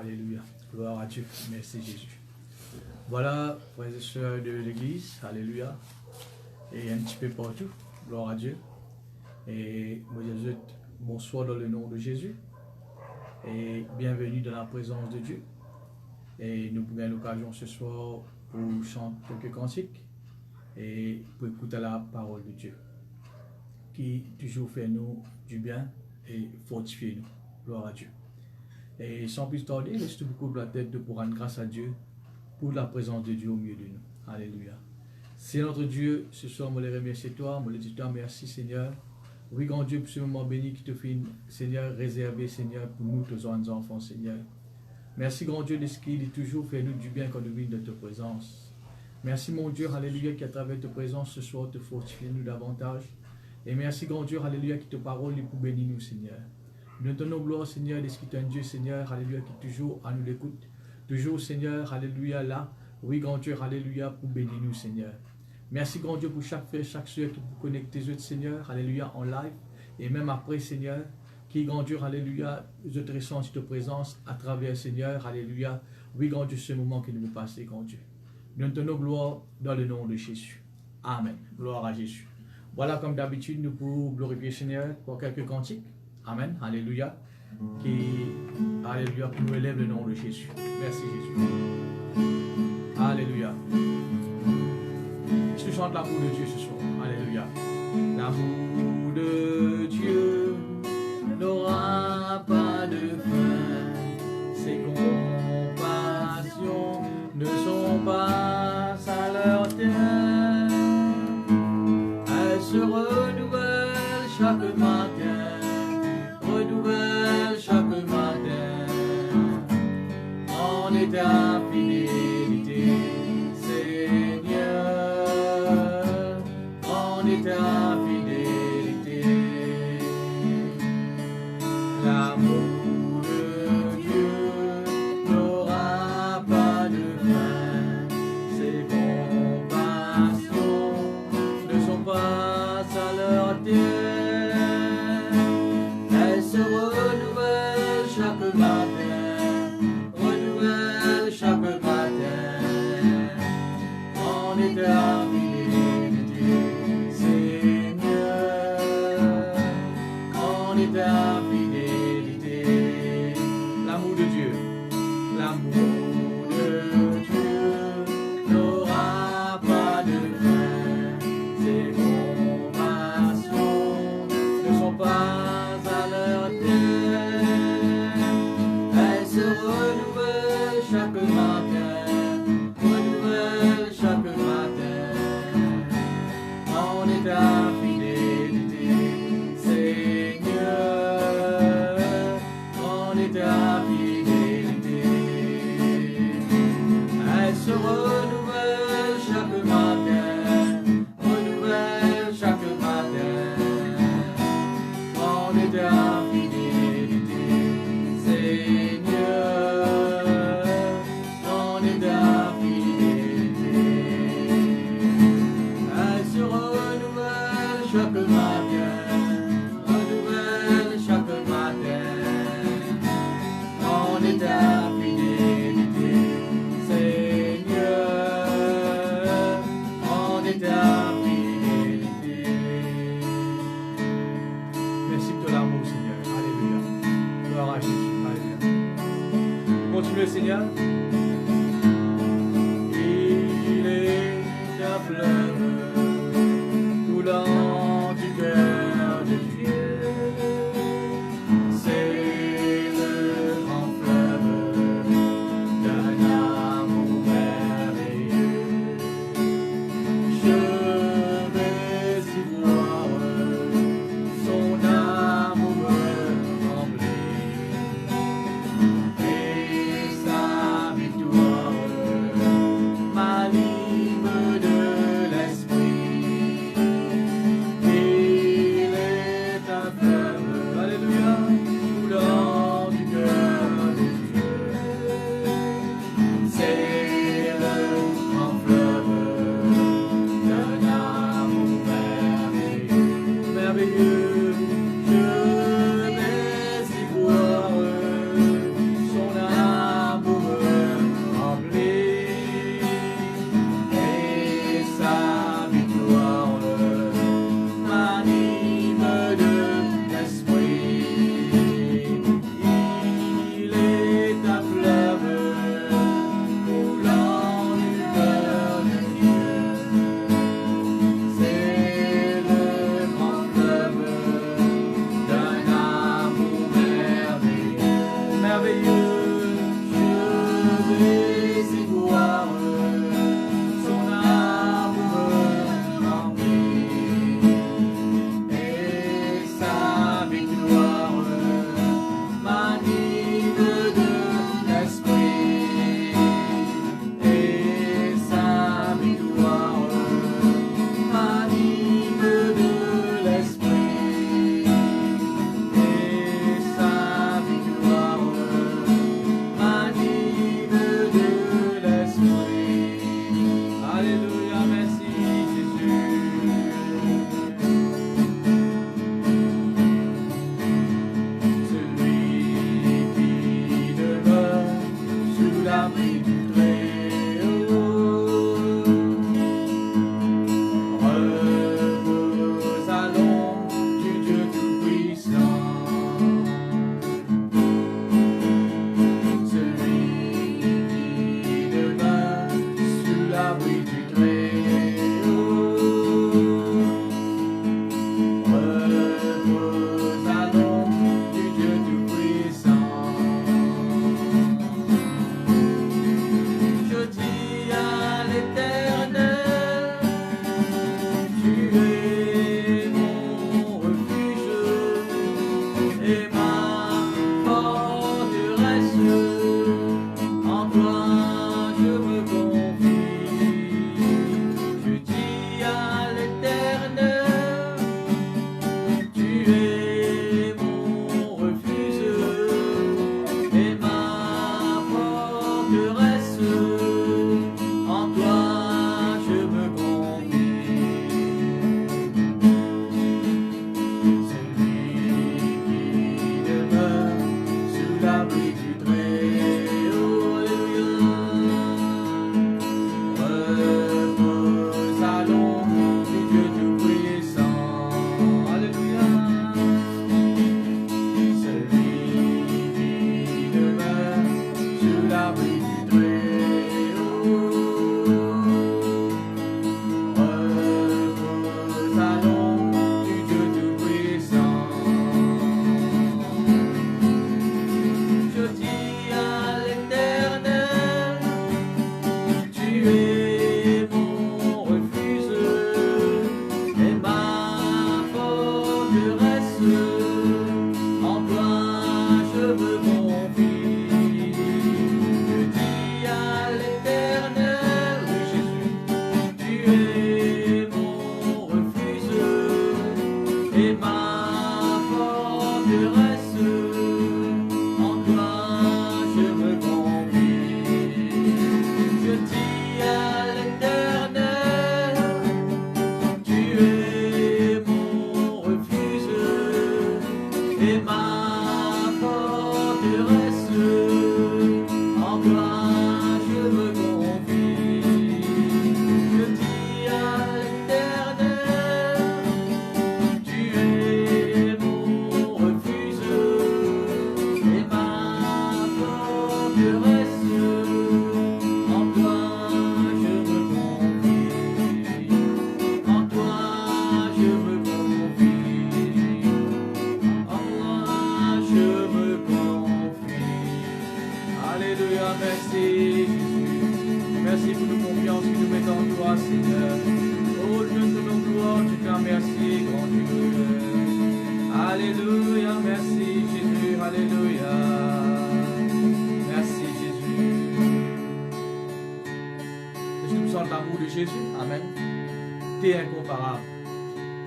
Alléluia. Gloire à Dieu. Merci Jésus. Voilà, frères et sœurs de l'église. Alléluia. Et un petit peu partout. Gloire à Dieu. Et moi je vous bonsoir dans le nom de Jésus. Et bienvenue dans la présence de Dieu. Et nous prenons l'occasion ce soir pour chanter quelques cantiques et pour écouter la parole de Dieu qui toujours fait nous du bien et fortifie nous. Gloire à Dieu. Et sans plus tarder, laisse-nous beaucoup de la tête pour rendre grâce à Dieu pour la présence de Dieu au milieu de nous. Alléluia. C'est notre Dieu, ce soir, je le remercie toi, je le dis toi, merci Seigneur. Oui, grand Dieu, pour ce moment béni qui te fait, Seigneur, réservé, Seigneur, pour nous, tous enfants, Seigneur. Merci, grand Dieu, de ce qu'il est toujours fait nous du bien quand nous venons de ta présence. Merci, mon Dieu, alléluia, qui à travers ta présence ce soir te fortifie nous davantage. Et merci, grand Dieu, alléluia, qui te parole pour bénir nous, Seigneur. Nous te donnons gloire, Seigneur, de ce qui est un Dieu, Seigneur, alléluia, qui toujours à nous l'écoute. Toujours, Seigneur, alléluia, là. Oui, grand Dieu, alléluia, pour bénir nous, Seigneur. Merci, grand Dieu, pour chaque frère, chaque soeur qui peut connecter les autres, Seigneur, alléluia, en live. Et même après, Seigneur, qui, grand Dieu, alléluia, je te ressens ta présence à travers, Seigneur, alléluia. Oui, grand Dieu, ce moment que nous nous passons, grand Dieu. Nous te donnons gloire dans le nom de Jésus. Amen. Gloire à Jésus. Voilà, comme d'habitude, nous pouvons glorifier le Seigneur pour quelques cantiques. Amen. Alléluia. Qui, alléluia, pour nous élève le nom de Jésus. Merci, Jésus. Alléluia. Je chante l'amour de Dieu ce soir. Alléluia. L'amour de Dieu n'aura pas de fin. Ses compassions ne sont pas à leur terme. Elles se renouvellent chaque matin, renouvellent chaque matin. En état fidélité, Seigneur, en état fidélité. L'amour de Dieu n'aura pas de fin. Ses compassions ne sont pas à leur terme. Elles se renouvellent chaque matin, renouvellent chaque matin. En état fidélité, Seigneur, en état fidélité. L'amour de Dieu, l'amour de Dieu n'aura pas de fin. Ses compassions ne sont pas à leur terme. Elles se renouvellent chaque matin, renouvellent chaque matin. En état fidélité, Seigneur, en état fidélité. Elles se renouvellent chaque matin, renouvellent chaque matin. En état fidélité, Seigneur, en état fidélité. Elles se renouvellent chaque matin, renouvellent chaque matin. En état fidélité, Seigneur, en état fidélité. Merci pour l'amour, Seigneur. Alléluia. Gloire à Jésus. Alléluia. Continuez, Seigneur. Il est un fleuve coulant du cœur de Dieu. C'est le grand fleuve d'un amour merveilleux. Je vais y voir son amour me remplir et sa victoire m'anime de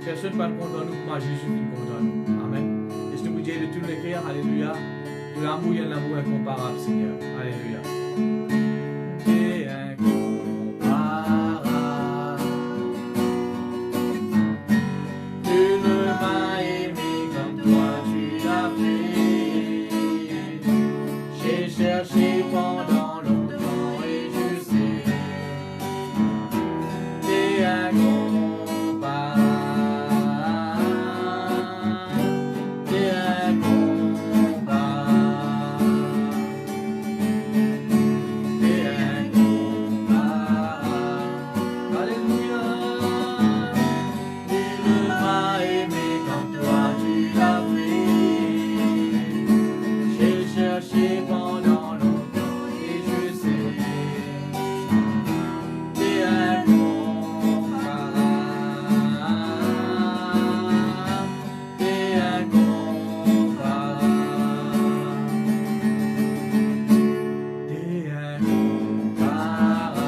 Personne ne parle contre nous, moi Jésus qui est contre nous. Amen. Laisse-nous vous dire de tout le cœur, alléluia. De l'amour, il y a l'amour incomparable, Seigneur. Alléluia. Et incomparable. Tu ne m'as aimé comme toi tu l'as fait. J'ai cherché pendant longtemps et je sais. T'es incomparable. Chercher cherché pendant longtemps et je sais, t'es incomparable, t'es incomparable, t'es incomparable.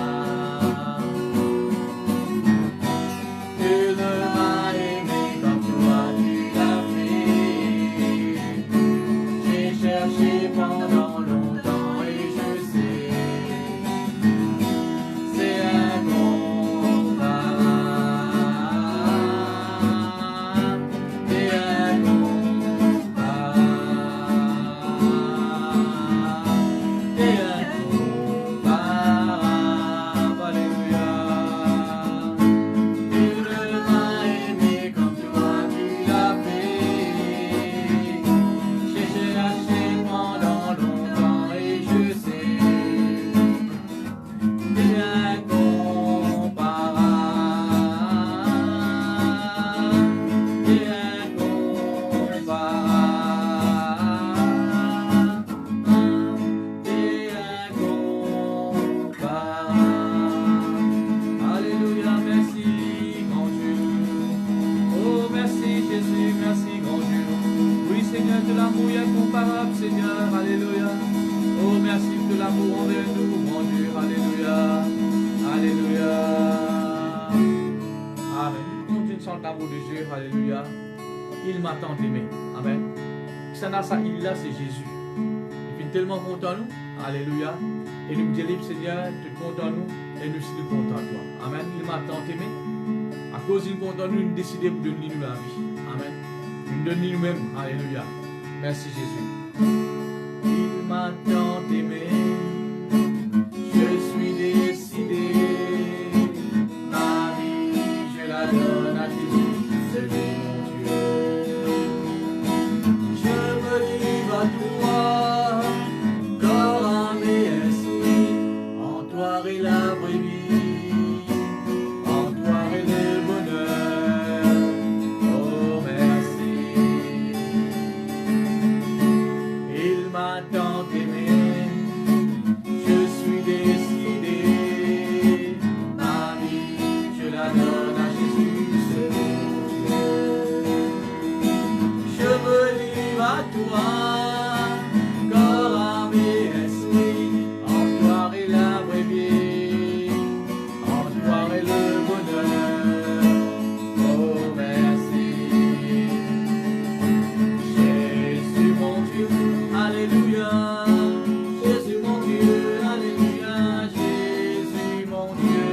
Tu ne m'as aimé comme toi tu l'as fait. J'ai cherché pendant longtemps et je sais, c'est incomparable, c'est incomparable, c'est incomparable, alléluia. Tu ne m'as aimé comme toi tu l'as fait. J'ai cherché pendant longtemps et je sais, t'es incomparable, t'es incomparable, t'es incomparable. Alléluia, merci grand Dieu. Oh merci Jésus, merci grand Dieu. Oui Seigneur, de l'amour incomparable Seigneur, alléluia. Oh merci de l'amour envers nous, grand Dieu, alléluia, alléluia. Amen. Nous continuons l'amour de Dieu, alléluia. Il m'a tant aimé, amen. Ça n'a ça, il là, c'est Jésus. Il est tellement content nous, alléluia. Et nous délivre Seigneur, tu es content nous, et nous sommes contents de toi. Amen. Il m'a tant aimé. À cause d'une content nous, nous décidons de donner nous la vie. Amen. Nous donnons nous-mêmes. Alléluia. Merci Jésus. Il m'a tant aimé. Je suis décidé. Ma vie, je la donne à Jésus. C'est lui mon Dieu. Je me livre à toi. Corps, âme et esprit. En toi est la vraie vie. En toi est le bonheur. Oh merci. Il m'a tant aimé. Je suis décidé. Ma vie, je la donne à Jésus, c'est mon Dieu. Je me livre à toi. Corps, âme et esprit. En toi est la vraie vie. En toi est le bonheur. Oh merci. Jésus mon Dieu, alléluia. Jésus mon Dieu, alléluia. Jésus mon Dieu,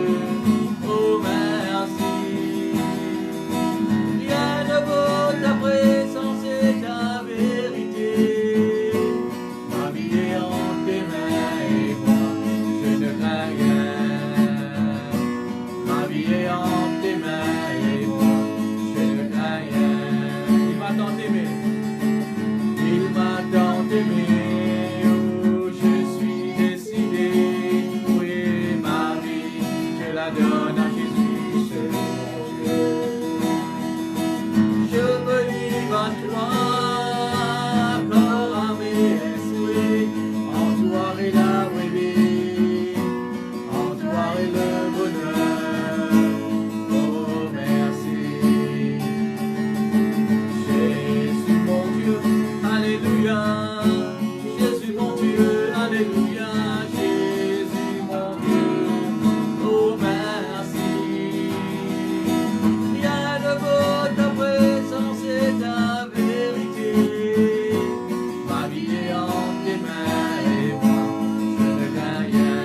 oh merci. Rien ne vaut ta présence et ta vérité. Ma vie est entre tes mains et moi, je ne crains rien. Ma vie est entre tes mains et moi, je ne crains rien. Il m'a tant aimé. Il m'a tant aimé. Oh, je suis décidé. Oui, ma vie, je la donne à Jésus, c'est mon Dieu. Je me livre à toi. Corps, âme et esprit. En toi est la vraie vie. En toi est le bonheur. Oh merci. Jésus mon Dieu, alléluia. Jésus mon Dieu, alléluia. Jésus mon Dieu, oh merci. Rien ne vaut ta présence et ta vérité. Ma vie est entre tes mains et moi, je ne crains rien.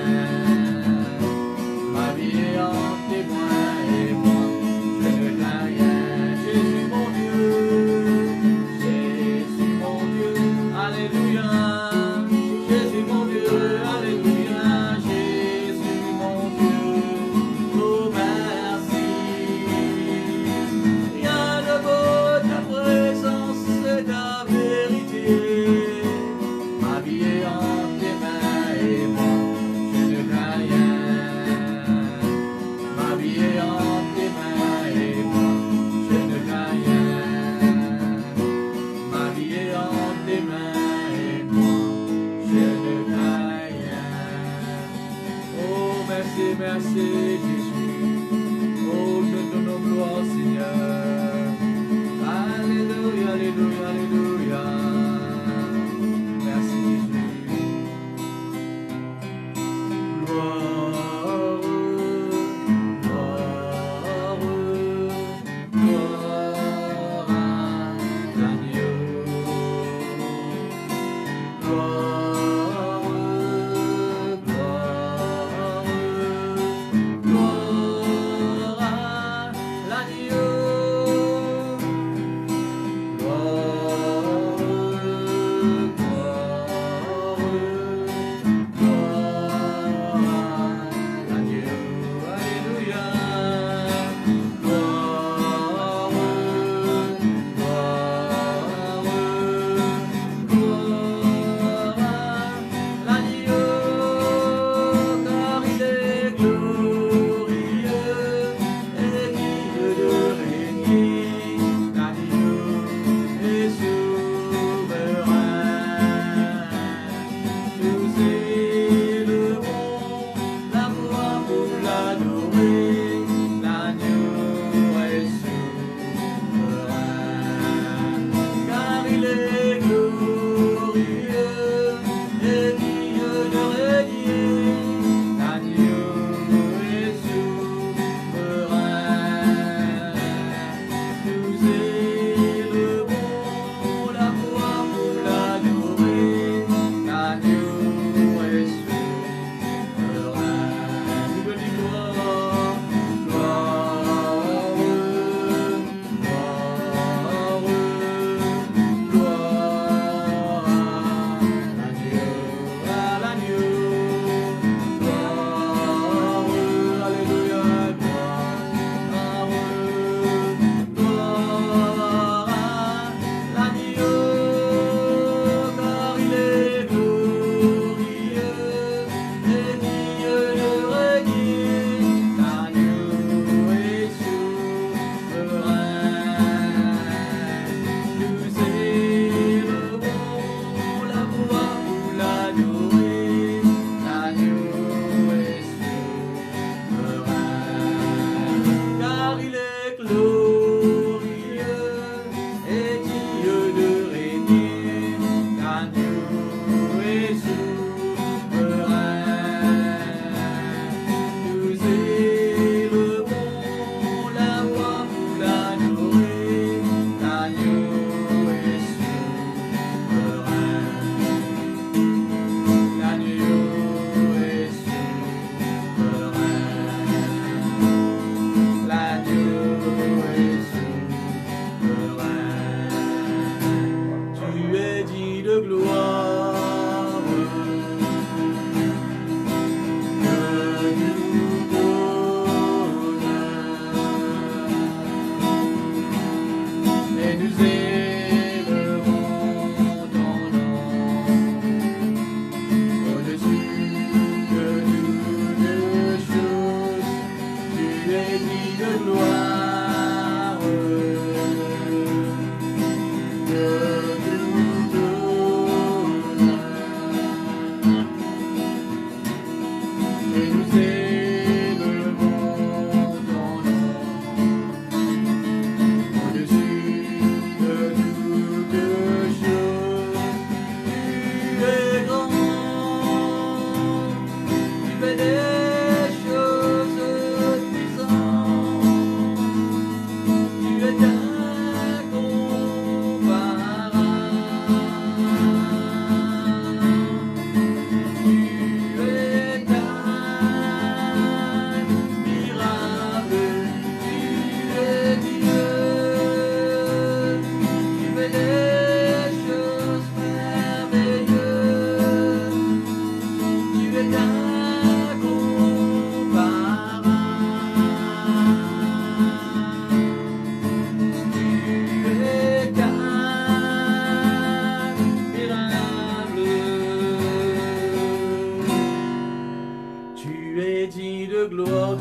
Ma vie est entre tes mains et moi, je ne crains rien. Jésus mon Dieu, alléluia. Jésus mon Dieu, alléluia. Jésus mon Dieu, oh merci. Rien ne vaut ta présence et ta vérité. Ma vie est entre tes mains et moi, je ne crains rien. Ma vie est entre tes mains et moi, je ne crains rien. Ma vie est entre tes mains et moi,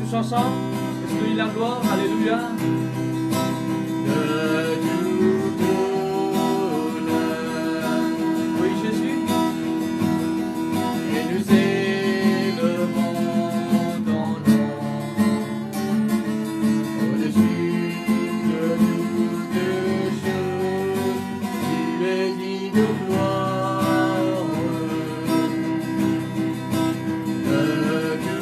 Tous ensemble, est-ce que la gloire, alléluia. De tout honneur, oui Jésus, et nous élevons ton nom au-dessus de toutes choses, tu es digne de gloire, de tout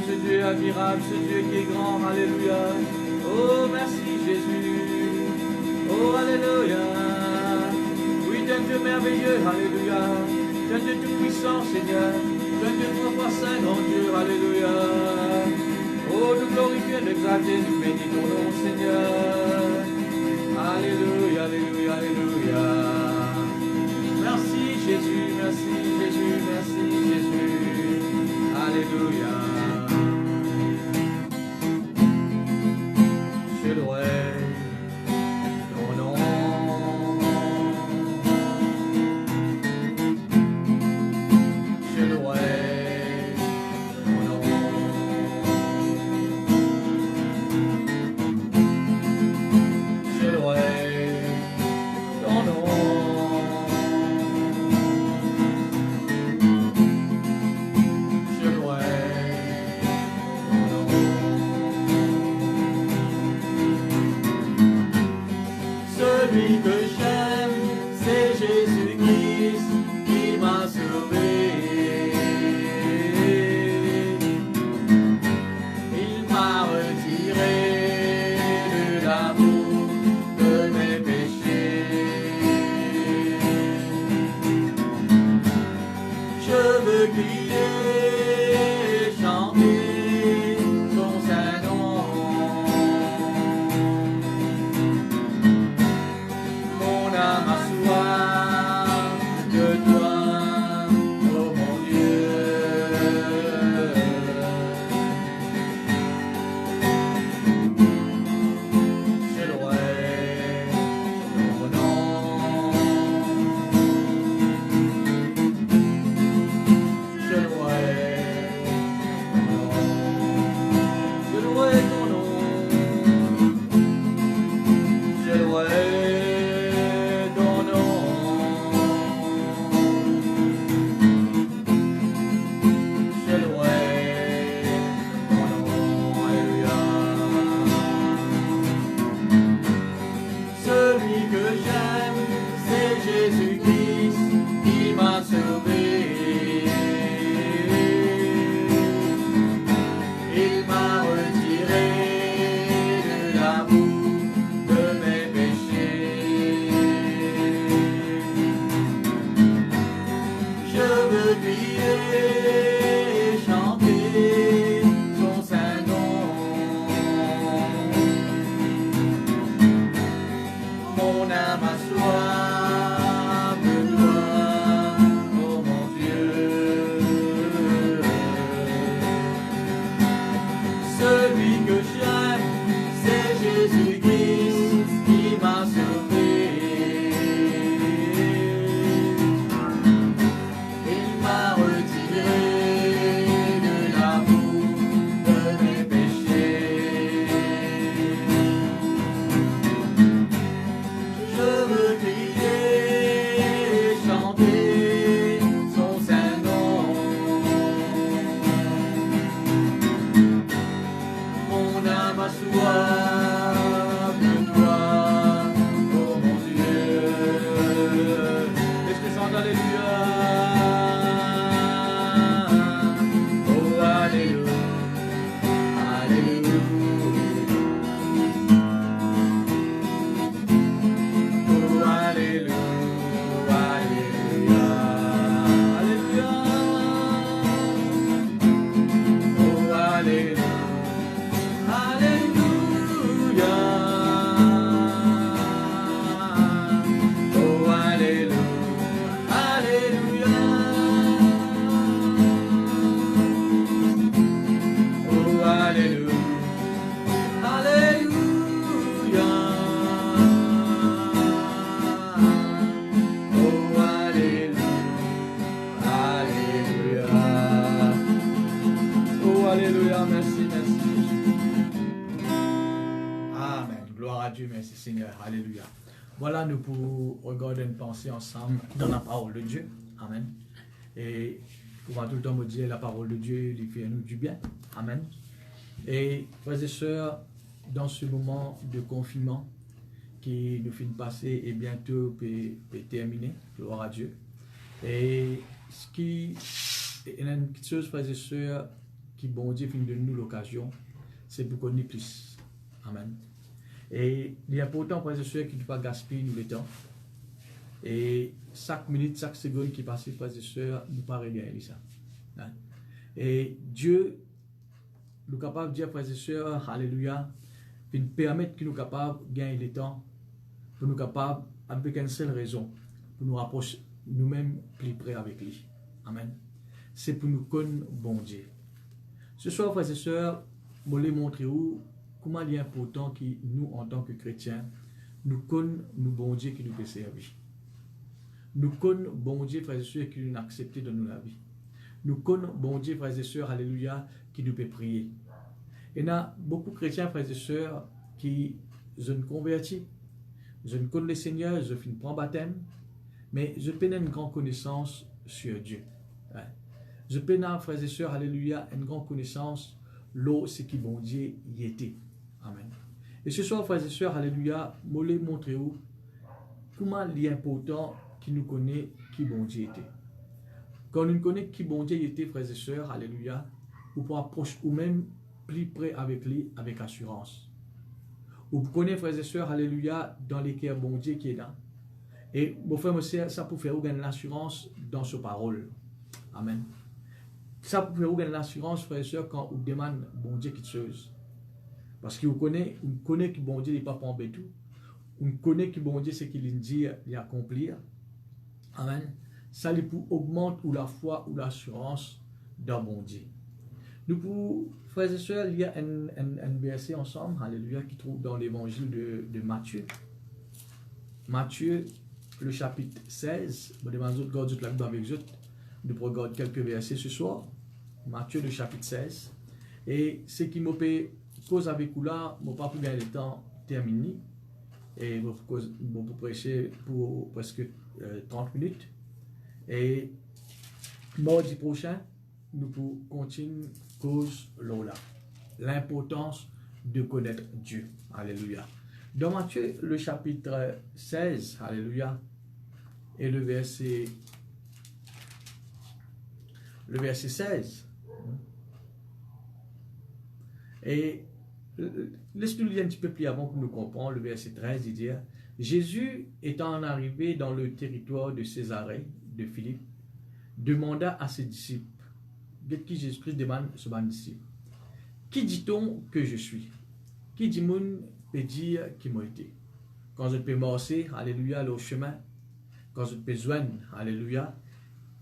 Ce Dieu admirable, ce Dieu qui est grand, alléluia. Oh, merci Jésus. Oh, alléluia. Oui, tu es un Dieu merveilleux, alléluia. Tu es un Dieu tout-puissant, Seigneur. Tu es un Dieu trois fois saint, grand Dieu, alléluia. Oh, nous glorifions, nous exaltons, nous bénissons ton nom, Seigneur. Alléluia, alléluia, alléluia. Merci Jésus, merci Jésus, merci Jésus. Alléluia. Je louerai ton nom. Je louerai ton nom. Je louerai ton nom. Je louerai ton nom. Celui que j'aime, c'est Jésus-Christ qui m'a sauvé. Il m'a retiré de l'amour de mes péchés. Je veux crier et chanter son saint nom. Mon âme a soif de à Dieu, merci Seigneur. Alléluia. Voilà, nous pouvons regarder une pensée ensemble dans la parole de Dieu. Amen. Et nous pouvons tout le temps me dire la parole de Dieu, il fait nous du bien. Amen. Et frères et sœurs, dans ce moment de confinement qui nous finit de passer et bientôt peut terminer, gloire à Dieu. Et ce qui est une petite chose, frères et sœurs, qui bon Dieu finit de nous l'occasion, c'est pour qu'on ait plus. Amen. Et il est important, frères et sœurs, qu'il ne pas gaspiller nous le temps. Et chaque minute, chaque seconde qui passe, frères et sœurs, nous pas regagner ça. Hein? Et Dieu nous est capable de dire, frères et sœurs, alléluia, il nous permet qu'il nous est capable de gagner le temps, pour nous capables, avec une seule raison, pour nous rapprocher nous-mêmes plus près avec lui. Amen. C'est pour nous connaître bon Dieu. Ce soir, frères et sœurs, je vais vous montrer comment il est important que nous, en tant que chrétiens, nous connaissons nous bon Dieu qui nous peut servir. Nous connaissons bon Dieu, frères et sœurs, qui nous a accepté dans nos vie. Nous connaissons bon Dieu, frères et sœurs, alléluia, qui nous peut prier. Il y a beaucoup de chrétiens, frères et sœurs, qui se convertissent. Je ne connais le Seigneur, je finis pas baptême, mais je peux une grande connaissance sur Dieu. Je peux, frères et sœurs, alléluia, une grande connaissance, l'eau, c'est qui bon Dieu y était. Amen. Et ce soir, frères et sœurs, alléluia, je vais vous montrer comment il est important qu'il nous connaît qui bon Dieu était. Quand nous connaissons qui bon Dieu était, frères et sœurs, alléluia, ou pour approcher ou même plus près avec lui, avec assurance. Vous connaissez, frères et sœurs, alléluia, dans les cœurs bon Dieu qui est là. Et mon frère, ça pour faire gagner l'assurance dans sa parole. Amen. Ça pour faire gagner l'assurance, frères et sœurs, quand vous demandez bon Dieu quelque chose. Parce que vous connaissez que bon Dieu n'est pas pour embêter tout. Vous connaissez que bon Dieu, c'est qu'il dit, il accomplir. Amen. Ça lui pour augmenter ou la foi ou l'assurance dans bon Dieu. Nous, pour frères et sœurs, il y a un verset ensemble, alléluia, qui trouve dans l'évangile de Matthieu. Matthieu, le chapitre 16. Nous regarder quelques versets ce soir. Matthieu, le chapitre 16. Et ce qui me cause avec vous là, je ne vais pas gagner le temps terminé. Et je vais prêcher pour presque 30 minutes. Et mardi prochain, nous pouvons continuer cause là. L'importance de connaître Dieu. Alléluia. Dans Matthieu, le chapitre 16, alléluia, et le verset 16. Et laisse-nous lire un petit peu plus avant que nous comprenions le verset 13, il dit, Jésus étant arrivé dans le territoire de Césarée, de Philippe, demanda à ses disciples, qui Jésus-Christ demande à ses disciples, qui dit-on que je suis? Qui dit moun peut dire qui m'a été? Quand je peux marcher, alléluia, le chemin, quand je peux joindre, alléluia,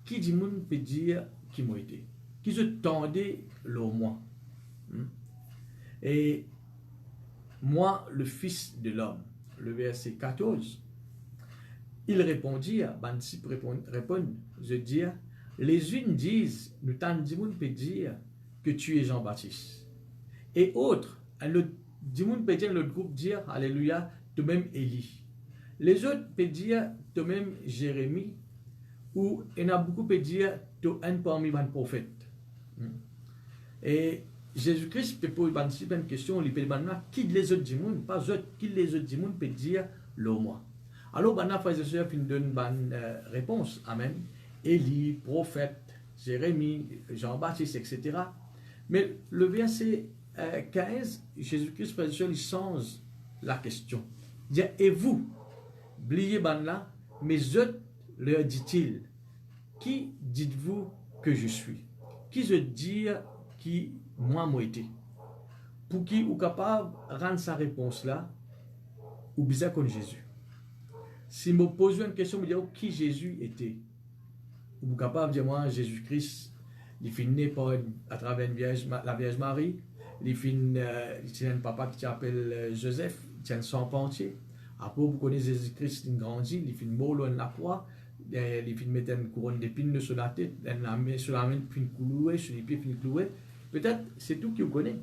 qui dit moun peut dire qui m'a été? Qui je tendais le moi? Et moi, le Fils de l'homme, le verset 14, il répondit, répondent, je dis, les unes disent, nous t'en disons peut dire que tu es Jean-Baptiste. Et autres, l'autre peut dire, l'autre groupe dire, alléluia, toi-même Élie. Les autres peuvent dire, toi-même Jérémie, ou il y en a beaucoup qui peuvent dire, toi un parmi les prophètes. Et Jésus-Christ peut poser une question, il peut demander, qui les autres du monde, pas autres, qui les autres du monde peut dire, le moi. Alors, frères et sœurs, il donne une réponse. Amen. Élie, prophète, Jérémie, Jean-Baptiste, etc. Mais le verset 15, Jésus-Christ, frères et sœurs, il change la question. Il dit, et vous, oubliez là, mais autres, leur dit-il, qui dites-vous que je suis? Qui je dis qui moi été? Pour qui vous capable de rendre sa réponse là, ou bizarre comme Jésus. Si je me pose une question, je me dis qui Jésus était. Vous capable de dire moi, Jésus-Christ, il est né à travers la Vierge Marie, il est un papa qui s'appelle Joseph, il tient son entier. Après, vous connaissez Jésus-Christ, il grandit, il fait mort dans la croix, il fait mettre une couronne d'épines sur la tête, la main sur la main, puis une clouée, sur les pieds, puis une clouée. Peut-être c'est tout qui vous connaît.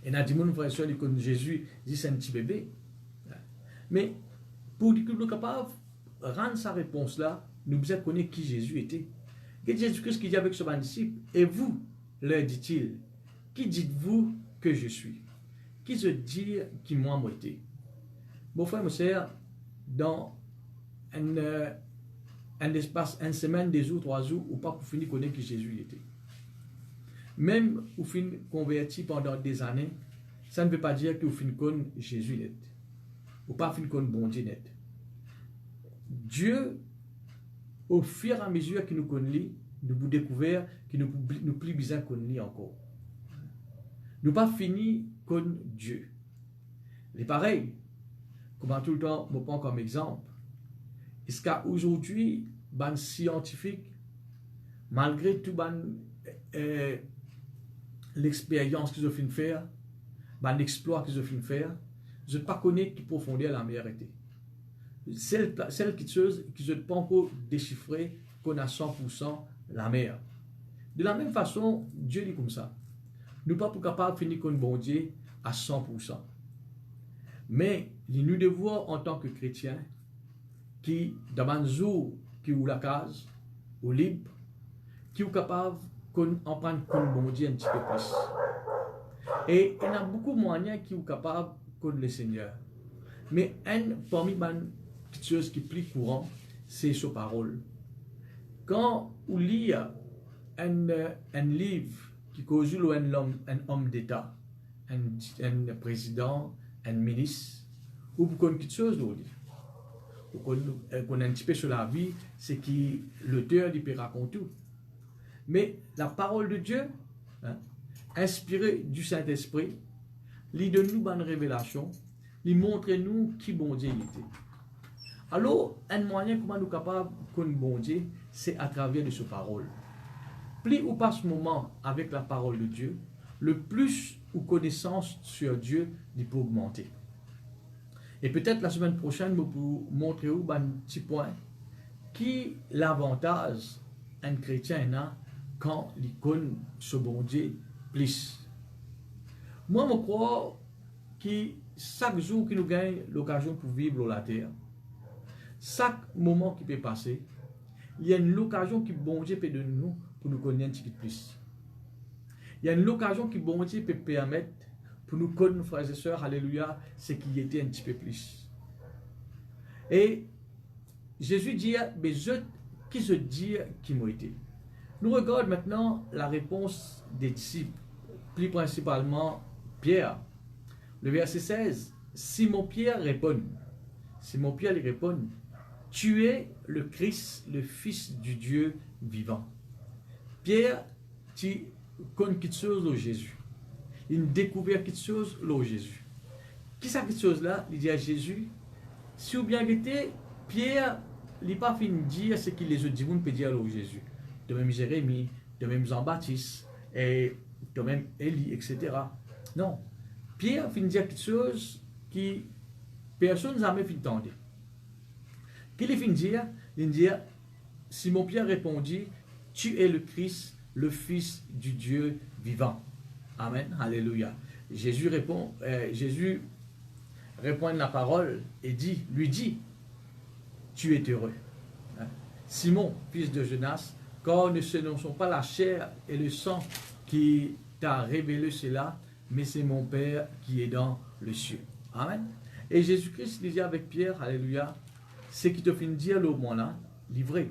Et dans le monde, frère et soeur, Jésus dit c'est un petit bébé. Mais pour que nous soyons capables de rendre sa réponse là, nous devons connaître qui Jésus était. Et Jésus-Christ qui dit avec ses disciples, et vous, leur dit-il, qui dites-vous que je suis? Qui se dit qui moi m'étais? Mon frère, mon sœur, dans un espace, une semaine, 2 jours, 3 jours, ou pas pour finir connaître qui Jésus était. Même ou fin converti pendant des années, ça ne veut pas dire que vous fin connaître Jésus net. Ou pas fin connaître bon Dieu net. Dieu, au fur et à mesure qu'il nous connaît, nous vous découvert qu'il nous plus besoin connaît encore. Nous pas fini comme Dieu. C'est pareil, comme tout le temps, je prends comme exemple. Est-ce qu'aujourd'hui, les scientifiques, malgré tout l'expérience qu'ils ont fait faire, l'exploit qu'ils ont fait faire, je ne sais pas connaître qui profondeur la mer était. Celle qui ne pas encore déchiffrer qu'on a 100% la mer. De la même façon, Dieu dit comme ça. Nous ne sommes pas capables de finir comme bon Dieu à 100%. Mais nous devons, en tant que chrétiens, qui, dans un jour, qui ou la case, ou libre, qui est capable d'en prendre comme bon Dieu un petit peu plus. Et il y a beaucoup de moyens qui sont capables comme le Seigneur. Mais parmi les choses qui sont plus courantes, c'est sa parole. Quand on lit un livre qui cause un homme d'État, un président, un ministre, ou pour quelque chose d'autre, qu'on a un petit peu sur la vie, c'est que l'auteur peut raconter tout. Mais la parole de Dieu, inspirée du Saint-Esprit, lui donne nous une révélation, lui montre nous qui bon Dieu était. Alors, un moyen comment nous sommes capables de connaître bon Dieu, c'est à travers de sa parole. Plus on passe ce moment avec la parole de Dieu, le plus ou connaissance sur Dieu peut augmenter. Et peut-être la semaine prochaine, je vais vous montrer un petit point qui l'avantage un chrétien a quand il connaît ce bon Dieu plus. Moi, je crois que chaque jour que nous gagnons l'occasion pour vivre sur la terre, chaque moment qui peut passer, il y a une occasion que bon Dieu peut donner nous pour nous connaître un petit peu plus. Il y a une occasion que bon Dieu peut permettre pour nous connaître, frères et sœurs, alléluia, c'est qu'il était un petit peu plus. Et Jésus dit, mais qui se dit qui m'a été. Nous regardons maintenant la réponse des disciples, plus principalement Pierre. Le verset 16, Simon-Pierre répond, Simon-Pierre lui répond, tu es le Christ, le Fils du Dieu vivant. Pierre, tu connais quelque chose de Jésus. Il découvert quelque chose de Jésus. Qui ça quelque chose là? Il dit à Jésus, si vous bien été, Pierre, il n'a pas fini de dire ce que les autres disent, peut dire à Jésus. De même Jérémie, de même Jean-Baptiste, et de même Élie, etc. Non. Pierre finit de dire quelque chose qui personne n'a jamais fini d'entendre. Qu'il finit de dire, il dit, Simon-Pierre répondit, tu es le Christ, le Fils du Dieu vivant. Amen, alléluia. Jésus répond la parole et lui dit, tu es heureux. Simon, fils de Jonas, car ce ne sont pas la chair et le sang qui t'a révélé cela, mais c'est mon Père qui est dans le ciel. Amen. Et Jésus-Christ disait avec Pierre, alléluia, ce qui te fait dire le moment là, livré,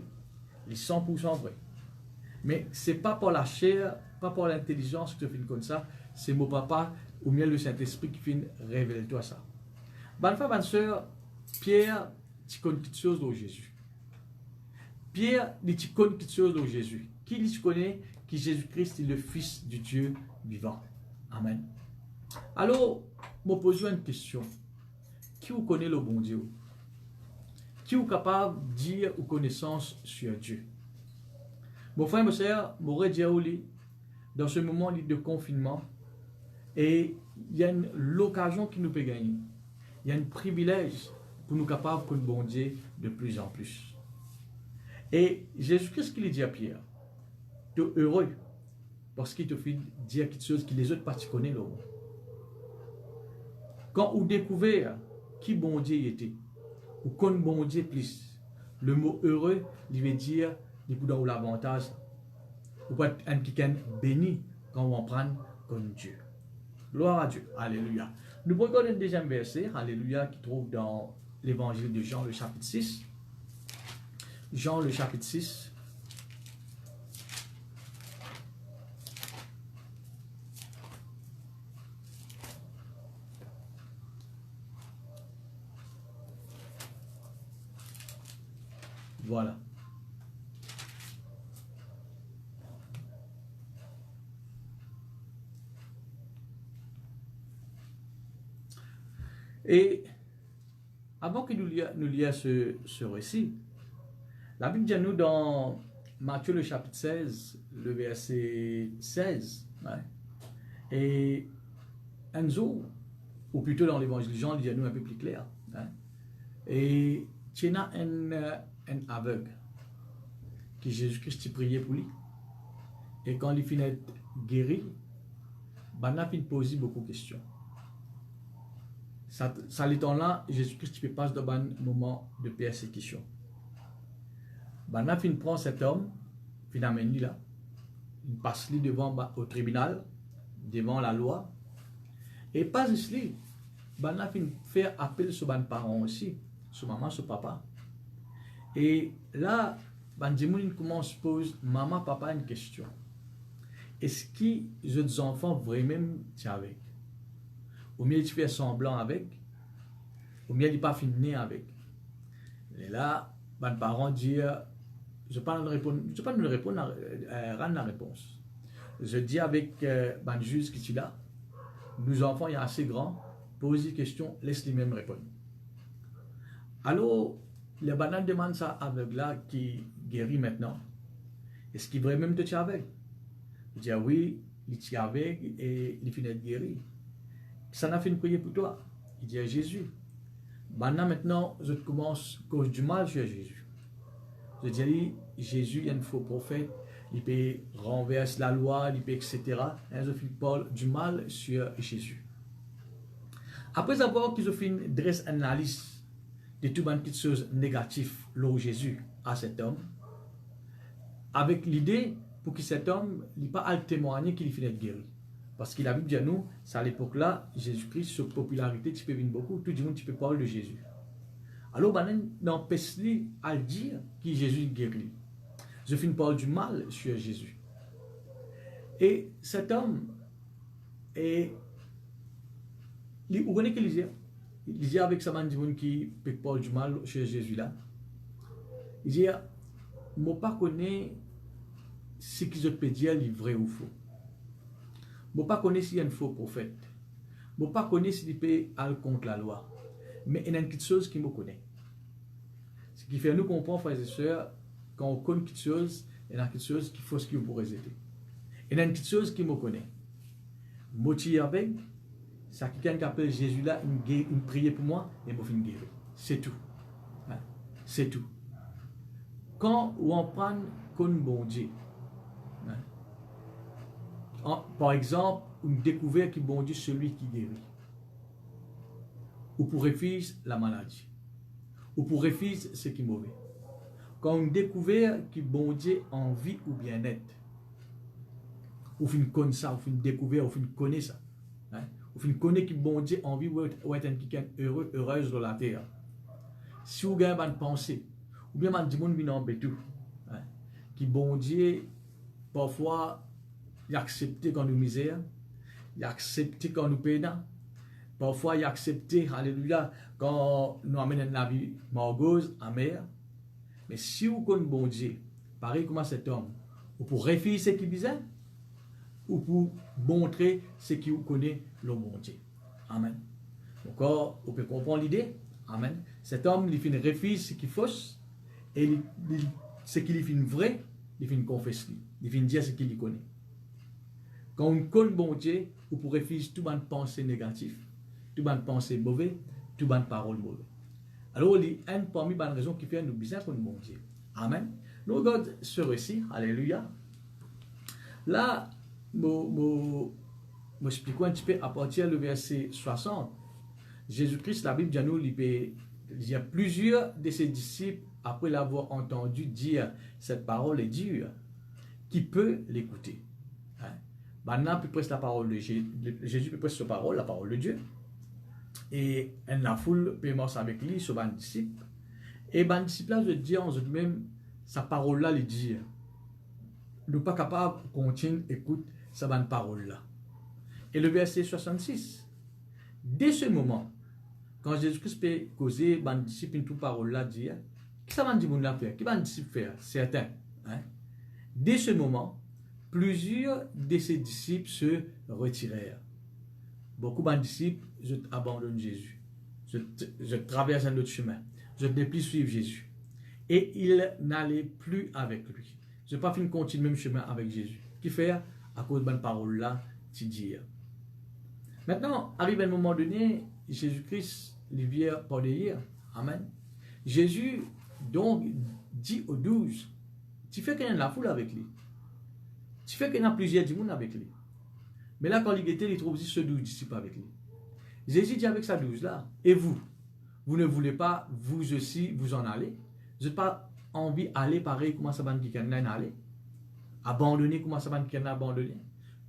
les 100% vrai. Mais ce n'est pas pour la chair, pas pour l'intelligence que tu fais comme ça, c'est mon papa ou bien le Saint-Esprit qui fait révéler toi ça. Bonne femme, bonne soeur, Pierre, tu connais quelque chose de Jésus. Pierre, tu connais quelque chose de Jésus. Qui tu connais que Jésus-Christ est le Fils du Dieu vivant. Amen. Alors, je me pose une question. Qui vous connaît le bon Dieu? Qui est capable de dire ou connaissance sur Dieu? Mon frère, ma soeur, m'aurait dit dans ce moment de confinement, et il y a l'occasion qui nous peut gagner. Il y a un privilège pour nous capables de bon Dieu de plus en plus. Et Jésus-Christ qui lui dit à Pierre, tu es heureux parce qu'il te fait dire quelque chose que les autres parties connaissent. Quand vous découvrez qui bon Dieu était, ou qu'on bon Dieu plus, le mot heureux, il veut dire, il peut donner l'avantage. Vous pouvez être un quelqu'un béni quand on prend comme Dieu. Gloire à Dieu. Alléluia. Nous prenons le deuxième verset, Alléluia, qui trouve dans l'évangile de Jean, le chapitre 6. Jean, le chapitre 6. Voilà. Et avant que nous lions ce récit, la Bible dit à nous dans Matthieu le chapitre 16, le verset 16, ouais, et un jour, ou plutôt dans l'évangile de Jean, il dit à nous un peu plus clair, hein, et tu as un aveugle qui Jésus-Christ priait pour lui, et quand il finit guéri, ben, il a posé beaucoup de questions. Ça l'étant là, Jésus-Christ passe dans un moment de persécution. Ben, il prend cet homme, il amène là, il passe lui devant au tribunal, devant la loi, et pas juste lui, ben, il fait appel sur ses parents aussi, sur maman, sur papa. Et là, ben, il commence à poser maman, papa une question. Est-ce que les autres enfants vraiment tiennent avec? Ou bien tu fais semblant avec, ou bien il n'est pas fini avec. Et là, les parents disent, je ne peux pas nous répondre, rendre la réponse. Je dis avec le juge qui est là, nos enfants, il y a assez grand, pose des questions, laisse-les mêmes répondre. Alors, les bananes demandent ça avec là qui guérit maintenant. Est-ce qu'il vraiment te tient avec? Il dit oui, il tient avec et il finit de guérir. Ça n'a fait une prière pour toi. Il dit à Jésus. Maintenant, je commence à cause du mal sur Jésus. Je dis, Jésus, il y a un faux prophète, il peut renverser la loi, il peut, etc. Et je parle du mal sur Jésus. Après avoir qu'ils ont fait une dresse analyse de toutes les petites choses négatives là Jésus à cet homme, avec l'idée pour que cet homme n'ait pas à témoigner qu'il finit de guérir. Parce qu'il a vu bien nous, c'est à l'époque-là, Jésus-Christ, sa popularité, tu peux venir beaucoup, tout le monde, tu peux parler de Jésus. Alors, n'empêche-lui à dire que Jésus guérit. Je finis par du mal sur Jésus. Et cet homme, vous connaissez qu'il disait? Il disait avec sa main qui peut parler du mal sur Jésus là. Il dit, je ne pas connais ce que je peux dire, le vrai ou faux. Je ne pas connais s'il y a un faux prophète. Je ne pas connais s'il peut aller contre la loi. Mais il y a une petite chose qui me connaît. Ce qui fait nous comprendre, frères et sœurs, quand on connaît une petite chose, il y a une petite chose qu'il faut ce qu'il pourrait aider. Il y a une petite chose qui me connaît. Motivé avec, c'est quelqu'un qui appelle Jésus là, il prie pour moi et il me fait une guérir. C'est tout. Hein? C'est tout. Quand on prend comme bon Dieu, par exemple, une découverte qui bon Dieu, celui qui guérit. Ou pour refuser la maladie. Ou pour refuser ce qui est mauvais. Quand on découvre qui bon Dieu en vie ou bien-être. Ou fin connaît ça, ou fin découvert, ou fin connaît ça. Hein? Ou fin connaît qui bon Dieu en vie ou être quelqu'un heureux, heureuse dans la terre. Si vous avez une pensée, ou bien man dit mon vient en tout. Qui bon Dieu, parfois, il accepte quand nous misère, il accepte quand nous peine, parfois il accepte, alléluia, quand nous amène la vie morgose, amère. Mais si vous connaissez bon Dieu, pareil comme cet homme, ou pour refuser ce qu'il disait, ou pour montrer ce qu'il connaît le bon Dieu. Amen. Donc, on peut comprendre l'idée. Amen. Cet homme, il fait refuser ce qui est fausse, et ce qu'il fait vrai, il fait confesser, il fait dire ce qu'il connaît. Quand on connaît bon Dieu, on peut refuser toute bonne pensée négative, toute bonne pensée mauvaise, toute bonne parole mauvaise. Alors, il y a une parmi les raisons qui fait nous bizarre pour bon Dieu. Amen. Nous regardons ce récit. Alléluia. Là, je explique un petit peu à partir du verset 60. Jésus-Christ, la Bible dit nous, il y a plusieurs de ses disciples, après l'avoir entendu dire cette parole est dure, qui peut l'écouter. Hein? Maintenant, puis presque la parole de Jésus, puis presque la parole de Dieu. Et la foule peut marcher avec lui, sur les disciples. Et les disciples là, je dis en eux-mêmes, sa parole là, les dire. Nous ne sommes pas capables de continuer à écouter cette parole là. Et le verset 66. Dès ce moment, quand Jésus-Christ peut causer les disciples une toute parole là, dire, qu'est-ce que ça va dire faire? Qu'est-ce que les disciples faire? Certains. Hein? Dès ce moment, plusieurs de ses disciples se retirèrent. Beaucoup de disciples abandonnent Jésus. Je traverse un autre chemin. Je ne vais plus suivre Jésus. Et ils n'allaient plus avec lui. Je n'ai pas fini de continuer le même chemin avec Jésus. Qui fait à cause de cette parole-là, tu dis. Maintenant, arrive un moment donné, Jésus-Christ lui vient pour dire, Amen. Jésus, donc, dit aux 12, tu fais qu'il y a de la foule avec lui. Tu fais qu'il y a plusieurs du monde avec lui. Mais là, quand il était, il trouve aussi ce 12 disciples avec lui. Jésus dit avec sa 12 là, et vous, vous ne voulez pas, vous aussi, vous en aller? Vous n'avez pas envie d'aller pareil, comment ça va nous aller? Abandonner, comment ça va nous abandonner?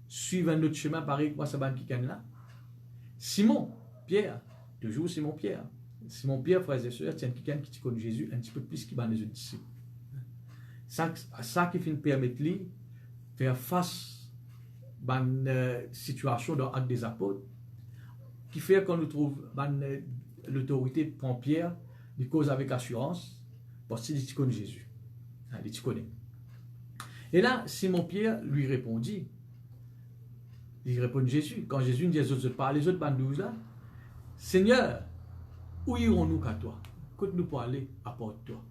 Suivre un autre chemin, pareil, comment ça va nous là? Simon, Pierre, toujours Simon Pierre. Simon Pierre, frères et sœurs, c'est quelqu'un qui connaît Jésus un petit peu plus qu'il va les autres disciples. Ça qui finit permettre lui faire face à une situation dans l'acte des apôtres, qui fait qu'on nous trouve l'autorité prend Pierre, il cause avec assurance, parce qu'il connaît Jésus. Il connaît. Et là, Simon Pierre lui répondit. Il répond Jésus. Quand Jésus dit aux autres, par les autres bandouses là, Seigneur, où irons-nous qu'à toi? Côte-nous pour aller, apporte-toi.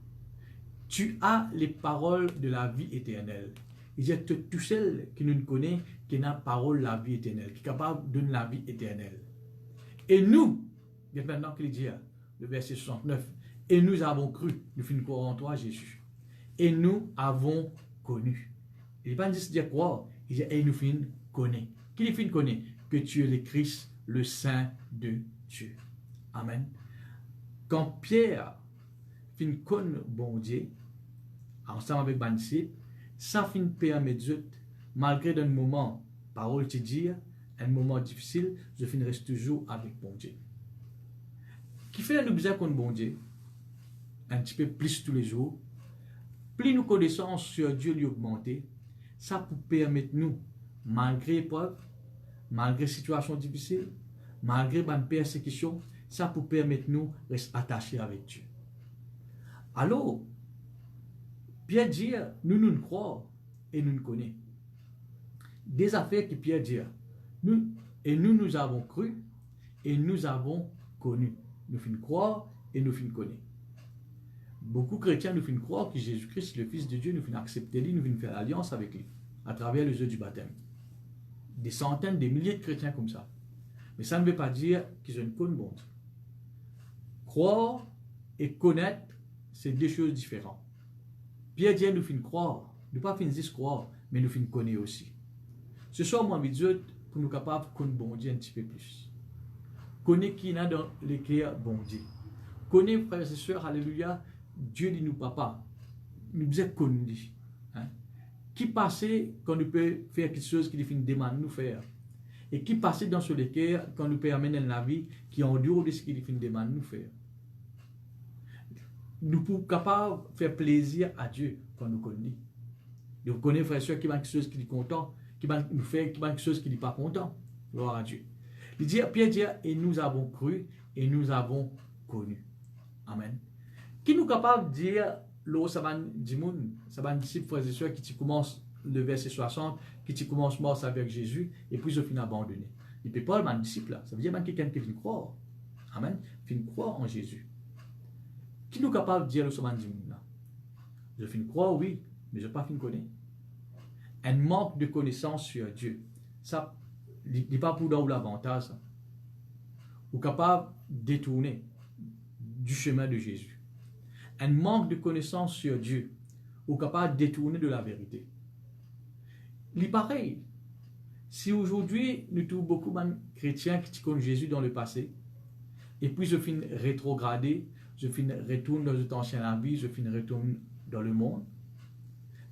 Tu as les paroles de la vie éternelle. Il dit, tout seul qui nous connaît, qui n'a parole de la vie éternelle, qui est capable de donner la vie éternelle. Et nous, il y a maintenant qu'il dit, le verset 69, et nous avons cru, nous finissons croire en toi, Jésus. Et nous avons connu. Il n'est pas dit dire croire, il dit, et nous finissons connaître. Qui nous finissons connaître? Que tu es le Christ, le Saint de Dieu. Amen. Quand Pierre finit connaître bon Dieu, ensemble avec les disciples, ça finit permettre, malgré un moment, parole te dire, un moment difficile, je finirai toujours avec bon Dieu. Qui fait nous besoin qu'on bon Dieu, un petit peu plus tous les jours, plus nous connaissons sur Dieu lui augmenter, ça peut permettre nous, malgré épreuve, malgré situation difficile, malgré une persécution, ça peut permettre nous de rester attachés avec Dieu. Alors, Pierre dit, nous nous croyons et nous nous connaissons. Des affaires que Pierre dit, nous avons cru et nous avons connu. Nous finissons croire et nous finissons connaître. Beaucoup de chrétiens nous finissent croire que Jésus-Christ, le Fils de Dieu, nous finissons accepter lui, nous finissons faire alliance avec lui, à travers le jeu du baptême. Des centaines, des milliers de chrétiens comme ça. Mais ça ne veut pas dire qu'ils ont une bonne bonne. Croire et connaître, c'est deux choses différentes. Pierre dit, nous finissons croire, nous pas finissons juste croire, mais nous finissons connaître aussi. Ce soir, moi, je veux pour nous capables de connaître bon Dieu un petit peu plus. Connaître qui est dans le cœur bon Dieu. Connaître, frères et sœurs, alléluia, Dieu dit nous papa. Nous devons connaître. Hein? Qui passait quand nous peut faire quelque chose qui nous demande de nous faire. Et qui passait dans ce cœur quand nous peut amener la vie qui est en dehors de ce qu'il nous demande de nous faire. Nous pouvons capables de faire plaisir à Dieu quand nous connaissons. Nous connaissons, frères et sœurs, qui va quelque chose qui est content, qui va nous faire quelque chose qui n'est pas content. Gloire à Dieu. Il dit, Pierre dit, et nous avons cru et nous avons connu. Amen. Qui nous est capable de dire, l'eau, ça va disciple, frères et sœurs, qui commence le verset 60, qui commence mort avec Jésus, et puis je finis abandonné. Il ne peut pas être disciple là. Ça veut dire que quelqu'un qui vient croire. Amen. Vient croire en Jésus. Qui nous est capable de dire le savan du monde là? Je finis croire, oui, mais je n'ai pas fini connaître. Un manque de connaissance sur Dieu. Ça, il n'est pas pour dans l'avantage. Ou capable de détourner du chemin de Jésus. Un manque de connaissance sur Dieu. Ou capable de détourner de la vérité. Il est pareil. Si aujourd'hui, nous trouvons beaucoup de chrétiens qui connaissent Jésus dans le passé, et puis je finis rétrograder, je finis retourne dans cet ancien vie, je finis retourne dans le monde.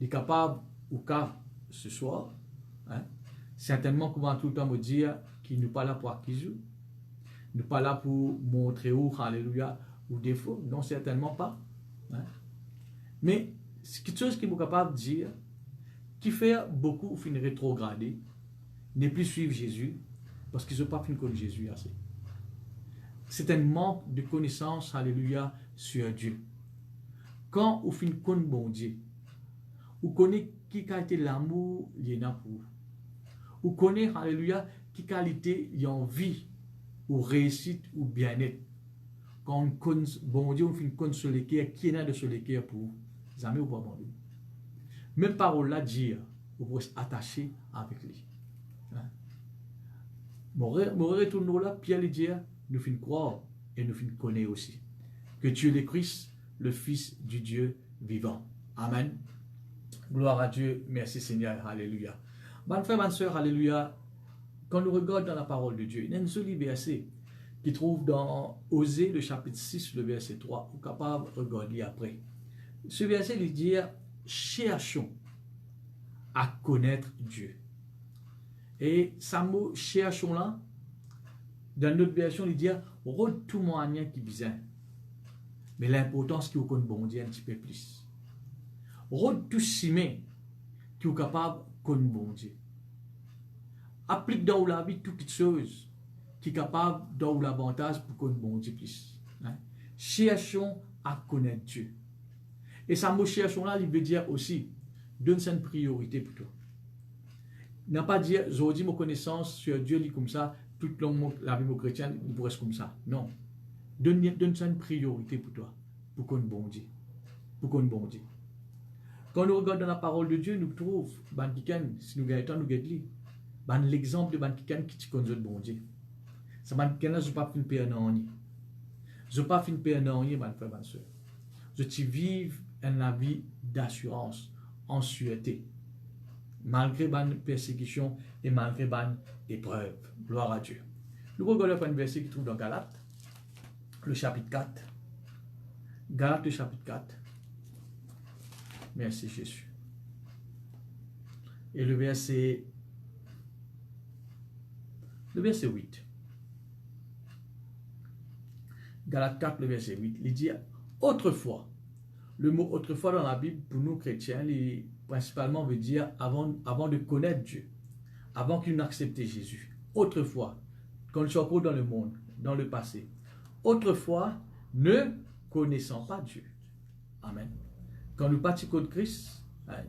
Il est capable, ou cas ce soir, hein, certainement qu'on va tout le temps me dire qu'il n'est pas là pour accuser, il n'est pas là pour montrer où, alléluia, ou défaut, non, certainement pas. Hein. Mais c'est quelque chose qui est capable de dire, qui fait beaucoup finir rétrograder, ne plus suivre Jésus, parce qu'ils n'ont pas fini connaître Jésus assez. C'est un manque de connaissance, alléluia, sur Dieu. Quand vous finissez connaître bon Dieu, vous connaissez qui qualité l'amour il y a pour vous. Vous connaissez, alléluia, qui qualité il y a en vie, ou réussite, ou bien-être. Quand on connaît bon Dieu, on finit connaître sur les cœurs, qui est de sur les cœurs pour vous. Jamais vous pas bon Dieu. Même parole là dire, vous pouvez s'attacher avec lui. Hein? Mon retour là, Pierre lui dit, nous finissons croire et nous finissons connaître aussi. Que Dieu est Christ, le Fils du Dieu vivant. Amen. Gloire à Dieu. Merci Seigneur. Alléluia. Bonne frère, bonne soeur, alléluia. Quand nous regardons dans la parole de Dieu, il y a un joli verset qui trouve dans Osée, le chapitre 6, le verset 3. Vous êtes capable de regarder après. Ce verset lui dit, cherchons à connaître Dieu. Et ça mot cherchons là, dans notre version, il dit, retournons à rien qui bizarre. Mais l'importance qui vous connaît bon Dieu un petit peu plus. Retournons simé qui est capable de connaître bon Dieu. Applique dans la vie toutes choses qui est capable d'avoir l'avantage pour connaître bon Dieu plus. Hein? Cherchons à connaître Dieu. Et ça mot cherchons là, il veut dire aussi, donne une priorité pour toi. Il n'a pas dire, j'ai dit mon connaissance sur Dieu, comme ça, toute la vie chrétienne, il reste comme ça. Non. Donne une priorité pour toi, pour qu'on bon Dieu. Pour qu'on bon Dieu. Quand nous regardons la parole de Dieu, nous trouvons, si nous gagnons, nous gagnons l'exemple de Bankikan qui te connaît bon Dieu. Ça Bankikan là, je ne pas fin père non. Je ne pas fin père non, mon frère, ma soeur. Je te vive une vie d'assurance, en sûreté. Malgré les persécutions et malgré les épreuves. Gloire à Dieu. Nous regardons un verset qui trouve dans Galates, le chapitre 4. Galates, le chapitre 4. Merci Jésus. Et le verset 8. Galates 4, le verset 8. Il dit, autrefois, le mot autrefois dans la Bible, pour nous chrétiens, principalement veut dire avant de connaître Dieu, avant qu'il n'accepte Jésus. Autrefois, quand nous sommes dans le monde, dans le passé. Autrefois, ne connaissant pas Dieu. Amen. Quand nous pratiquons Christ,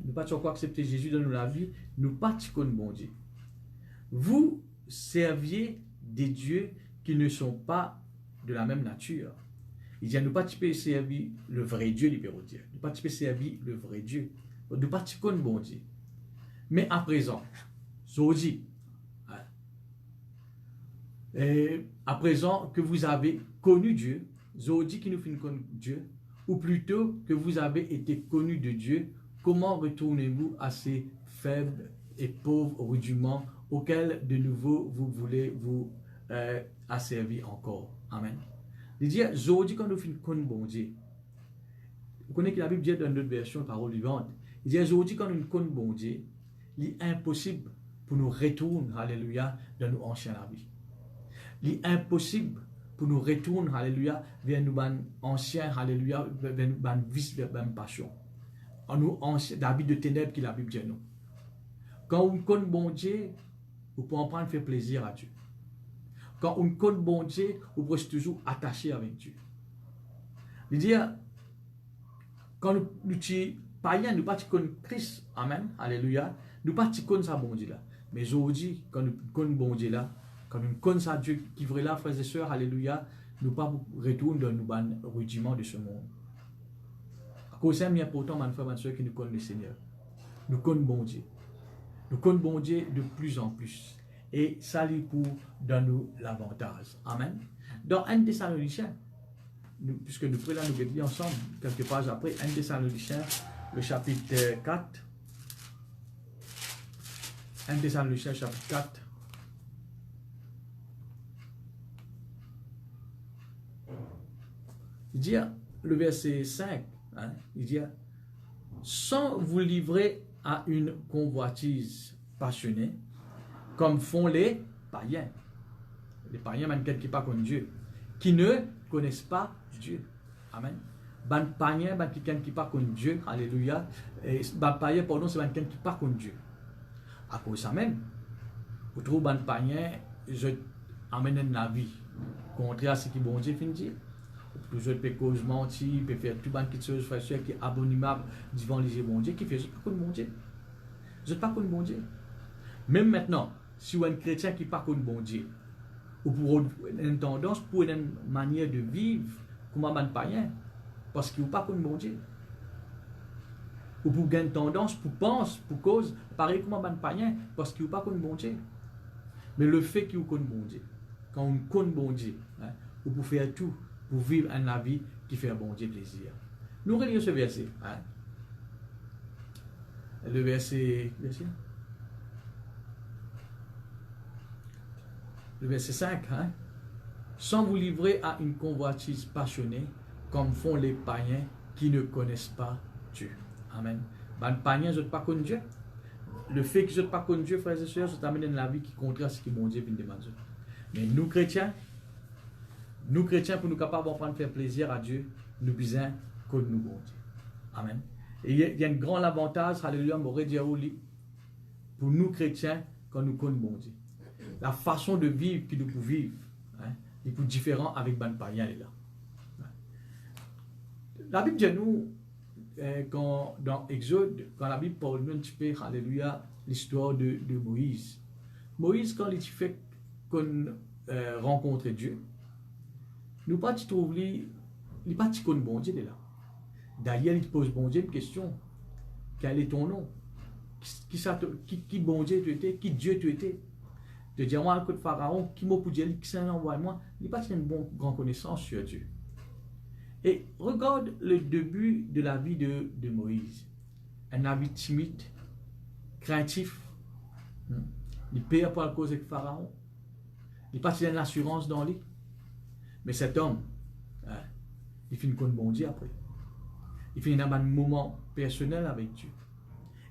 nous pratiquons accepter Jésus dans notre vie, nous pratiquons bon Dieu. Vous serviez des dieux qui ne sont pas de la même nature. Il dit, nous pratiquons servir le vrai Dieu, il veut dire. Nous pratiquons servir le vrai Dieu. Nous pratiquons bon Dieu. Mais à présent, je dis, à présent que vous avez connu Dieu, je dis qu'il nous fait connaître Dieu, ou plutôt que vous avez été connu de Dieu, comment retournez-vous à ces faibles et pauvres rudiments auxquels de nouveau vous voulez vous asservir encore? Amen. Il dit, je dis quand nous fait connaître bon Dieu. Vous connaissez que la Bible dit dans notre version, parole vivante. Il dit, je dis quand nous connaissons bon Dieu, il est impossible pour nous retourner, alléluia, dans nos anciens vie. Il est impossible pour nous retourner, alléluia, vers nos anciens, alléluia, vers nos vices, vers nos passions. En nous anciens, d'habits de ténèbres qui la Bible dit nous. Quand on connaît bon Dieu, vous pouvez en prendre faire plaisir à Dieu. Quand on connaît bon Dieu, vous pouvez toujours attacher avec Dieu. Il dit, quand nous sommes païens, nous ne connaissons pas Christ, amen, alléluia, nous ne connaissons pas bon Dieu là. Mais aujourd'hui, quand nous connaissons bon Dieu là, quand nous connaissons Dieu qui est vrai là, frères et sœurs, alléluia, nous ne pas retourner dans nos rudiments de ce monde. À cause c'est important, mes frères et sœurs, qui nous connaissent le Seigneur. Nous connaissons bon Dieu. Nous connaissons bon Dieu de plus en plus. Et ça lui pour dans nous l'avantage. Amen. Dans 1 Thessaloniciens, puisque nous prenons nous lire ensemble, quelques pages après, 1 Thessaloniciens, le chapitre 4. 1 Thessaloniciens, chapitre 4. Il dit, le verset 5, hein, il dit, sans vous livrer à une convoitise passionnée, comme font les païens. Les païens, même quelqu'un qui ne pas contre Dieu, qui ne connaissent pas Dieu. Amen. Ban païen, ban quelqu'un qui ne pas contre Dieu. Alléluia. Et ban païen, pardon, c'est quelqu'un qui ne pas contre Dieu. À cause de ça même, vous trouvez ban païen, je amène la vie. Contraire à ce que bon Dieu finit de dire. Je peux cause mentir, peut faire tout ban qui chose frère qui est abominable devant les yeux bon Dieu, qui fait je pas contre bon Dieu. Je pas contre bon Dieu. Même maintenant, si vous êtes un chrétien qui pas contre bon Dieu, ou pour une tendance, pour une manière de vivre comme un païen, parce qu'il n'est pas contre bon Dieu. Ou pour une tendance, pour penser, pour cause, pareil comme un païen, parce qu'il n'est pas contre bon Dieu. Mais le fait qu'il est contre bon Dieu, quand on connaît bon Dieu, hein, ou pour faire tout, pour vivre un vie qui fait bon Dieu plaisir. Nous relisons ce verset. Hein. Le verset 5. Hein. Sans vous livrer à une convoitise passionnée, comme font les païens qui ne connaissent pas Dieu. Amen. Ben, païens, je ne pas connaître Dieu. Le fait que je ne pas connaître Dieu, frères et sœurs, ça t'amène dans la vie qui contraire à ce que mon Dieu vient de demander. Mais nous, chrétiens, pour nous capables de faire plaisir à Dieu, nous besoin que nous bon Dieu. Amen. Et il y a un grand avantage, alléluia, pour nous chrétiens, quand nous connaissons bon Dieu. La façon de vivre que nous pouvons vivre, hein, est plus différente avec les païens. La Bible dit nous, dans Exode, quand la Bible parle un petit peu, alléluia, l'histoire de Moïse. Moïse, quand il fait rencontrer Dieu, nous pas trouver, il pas connaître bon Dieu là. D'ailleurs, il pose bon Dieu une question. Quel est ton nom? Qui bon Dieu tu étais? Qui Dieu tu étais? De dire moi le Pharaon, qui m'a pour dire qui s'en envoie moi, il n'a pas une bonne grande connaissance sur Dieu. Et regarde le début de la vie de Moïse. Un vie timide, craintif. Il perd pour la cause avec Pharaon. Il n'a pas une assurance dans lui. Mais cet homme, hein, il finit contre bon Dieu après. Il finit dans un moment personnel avec Dieu.